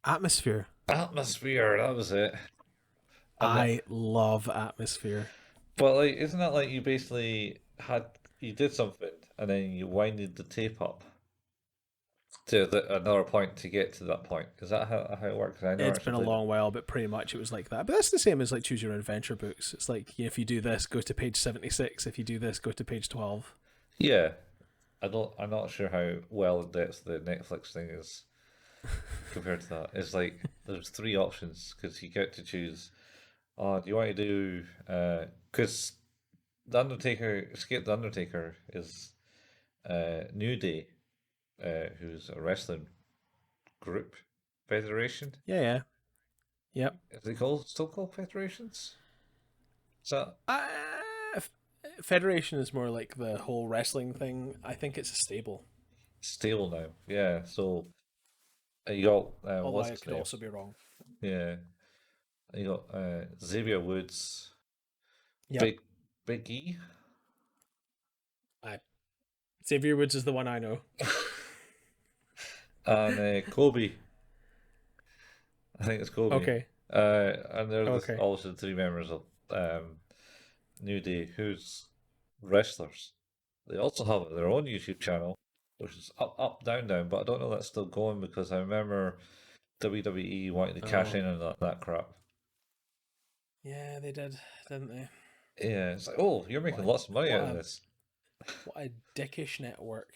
Speaker 2: Atmosphere.
Speaker 1: Atmosphere, that was it. And that,
Speaker 2: I love Atmosphere.
Speaker 1: but like, isn't that like you did something and then you winded the tape up to another point to get to that point? Is that how it works? I never
Speaker 2: It's
Speaker 1: actually
Speaker 2: been a
Speaker 1: played it.
Speaker 2: long while, but pretty much it was like that. But that's the same as like choose your own adventure books. It's like, if you do this, go to page 76. If you do this, go to page 12.
Speaker 1: Yeah, I'm not sure how well in depth the Netflix thing is compared to that. It's like there's three options because you get to choose. Oh, do you want to do? Because the Undertaker, Escape the Undertaker is New Day, who's a wrestling group federation.
Speaker 2: Yeah, yeah. Yep.
Speaker 1: Is they called still called federations? Is that
Speaker 2: F- Federation is more like the whole wrestling thing. I think it's a stable,
Speaker 1: stable now? Yeah. So you got
Speaker 2: although
Speaker 1: what's
Speaker 2: I
Speaker 1: his
Speaker 2: could
Speaker 1: name?
Speaker 2: also be wrong.
Speaker 1: Yeah. You got Xavier Woods,
Speaker 2: Yep.
Speaker 1: Big Big E,
Speaker 2: I Xavier Woods is the one I know.
Speaker 1: and Kobe. I think it's Kobe.
Speaker 2: Okay.
Speaker 1: And there's
Speaker 2: Okay.
Speaker 1: also three members of New Day who's wrestlers. They also have their own YouTube channel, which is up, down, down. But I don't know if that's still going because I remember WWE wanting to cash
Speaker 2: Oh,
Speaker 1: in on that crap.
Speaker 2: yeah, they did, didn't they?
Speaker 1: Yeah, it's like, oh, you're
Speaker 2: What
Speaker 1: making
Speaker 2: a
Speaker 1: lots of money
Speaker 2: what
Speaker 1: out of
Speaker 2: a
Speaker 1: this.
Speaker 2: what a dickish network.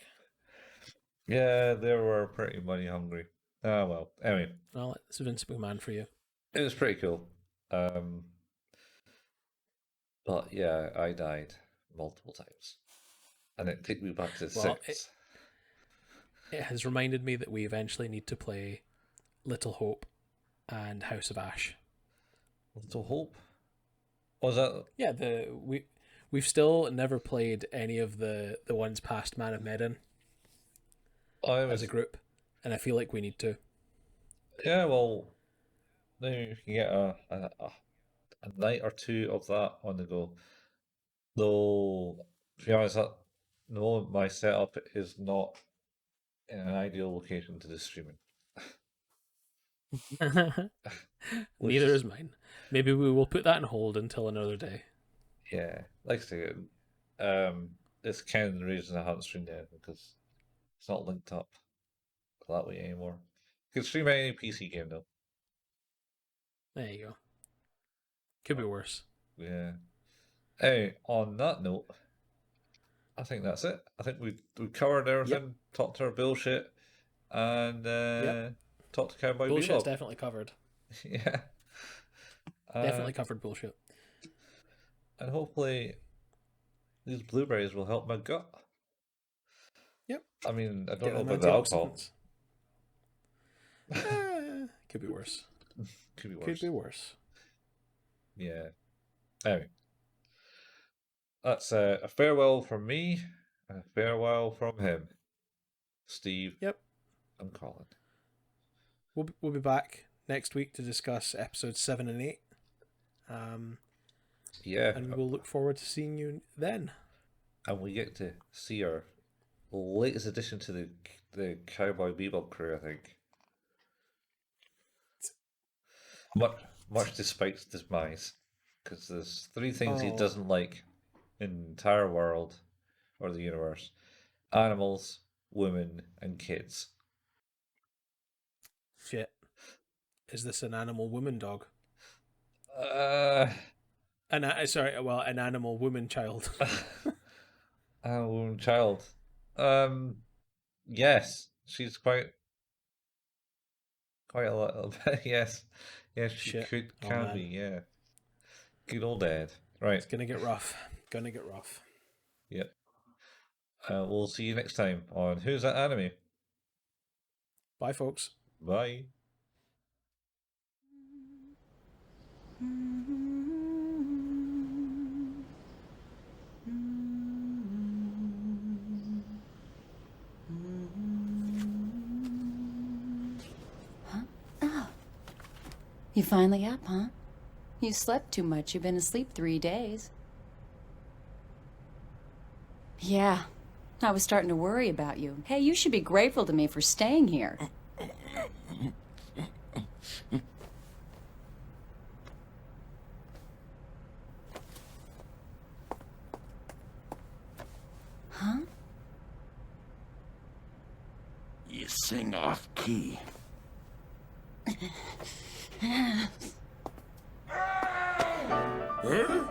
Speaker 1: Yeah, they were pretty money hungry. Ah, well. Anyway,
Speaker 2: Well, it's Vince McMahon for you.
Speaker 1: it was pretty cool. Um, but yeah, I died multiple times, and it took me back to
Speaker 2: Well,
Speaker 1: six.
Speaker 2: it has reminded me that we eventually need to play Little Hope and House of Ash.
Speaker 1: Little Hope. Was that?
Speaker 2: Yeah, we've still never played any of the ones past Man of Medan
Speaker 1: I
Speaker 2: as
Speaker 1: was.
Speaker 2: a group, and I feel like we need to.
Speaker 1: Yeah, well, now you can get a night or two of that on the go. Though, to be honest, no, my setup is not in an ideal location to do streaming. Which
Speaker 2: Neither
Speaker 1: is,
Speaker 2: is mine. Maybe we will put that on hold until another day.
Speaker 1: yeah, like I say, it's kind of the reason I haven't streamed it because it's not linked up that way anymore. You can stream any PC game though.
Speaker 2: There you go. Could be worse.
Speaker 1: Yeah. Hey, on that note, I think that's it. I think we covered
Speaker 2: Yep.
Speaker 1: everything, talked our bullshit, and
Speaker 2: Yep.
Speaker 1: talked to Cowboy
Speaker 2: Bullshit's
Speaker 1: Bebop.
Speaker 2: definitely covered.
Speaker 1: Yeah.
Speaker 2: Definitely
Speaker 1: And
Speaker 2: covered bullshit.
Speaker 1: hopefully these blueberries will help my gut.
Speaker 2: Yep.
Speaker 1: I mean, I don't
Speaker 2: Get
Speaker 1: know
Speaker 2: them
Speaker 1: about the alcohol.
Speaker 2: antioxidants. Could be worse.
Speaker 1: Could be
Speaker 2: Could
Speaker 1: worse.
Speaker 2: be worse.
Speaker 1: Yeah. Anyway, that's a farewell from me and a farewell from him, Steve
Speaker 2: Yep.
Speaker 1: and Colin.
Speaker 2: We'll be back next week to discuss episodes 7 and 8.
Speaker 1: Yeah,
Speaker 2: And we'll look forward to seeing you then.
Speaker 1: and we get to see our latest addition to the Cowboy Bebop crew, I think. Much to Spike's demise, because there's three things he
Speaker 2: Oh,
Speaker 1: doesn't like in the entire world or the universe: animals, women, and kids.
Speaker 2: shit. Is this an animal woman dog?
Speaker 1: Uh,
Speaker 2: an animal woman child.
Speaker 1: Child. Yes, she's quite a little bit. Yes, yes, she
Speaker 2: Shit.
Speaker 1: can
Speaker 2: Man.
Speaker 1: be. Yeah, good old dad. Right.
Speaker 2: It's gonna get rough.
Speaker 1: Yep. We'll see you next time on Who's That Anime?
Speaker 2: Bye, folks.
Speaker 1: Bye.
Speaker 3: You finally up, huh? You slept too much. You've been asleep 3 days. Yeah, I was starting to worry about you. Hey, you should be grateful to me for staying here. Huh?
Speaker 4: You sing off key. Well.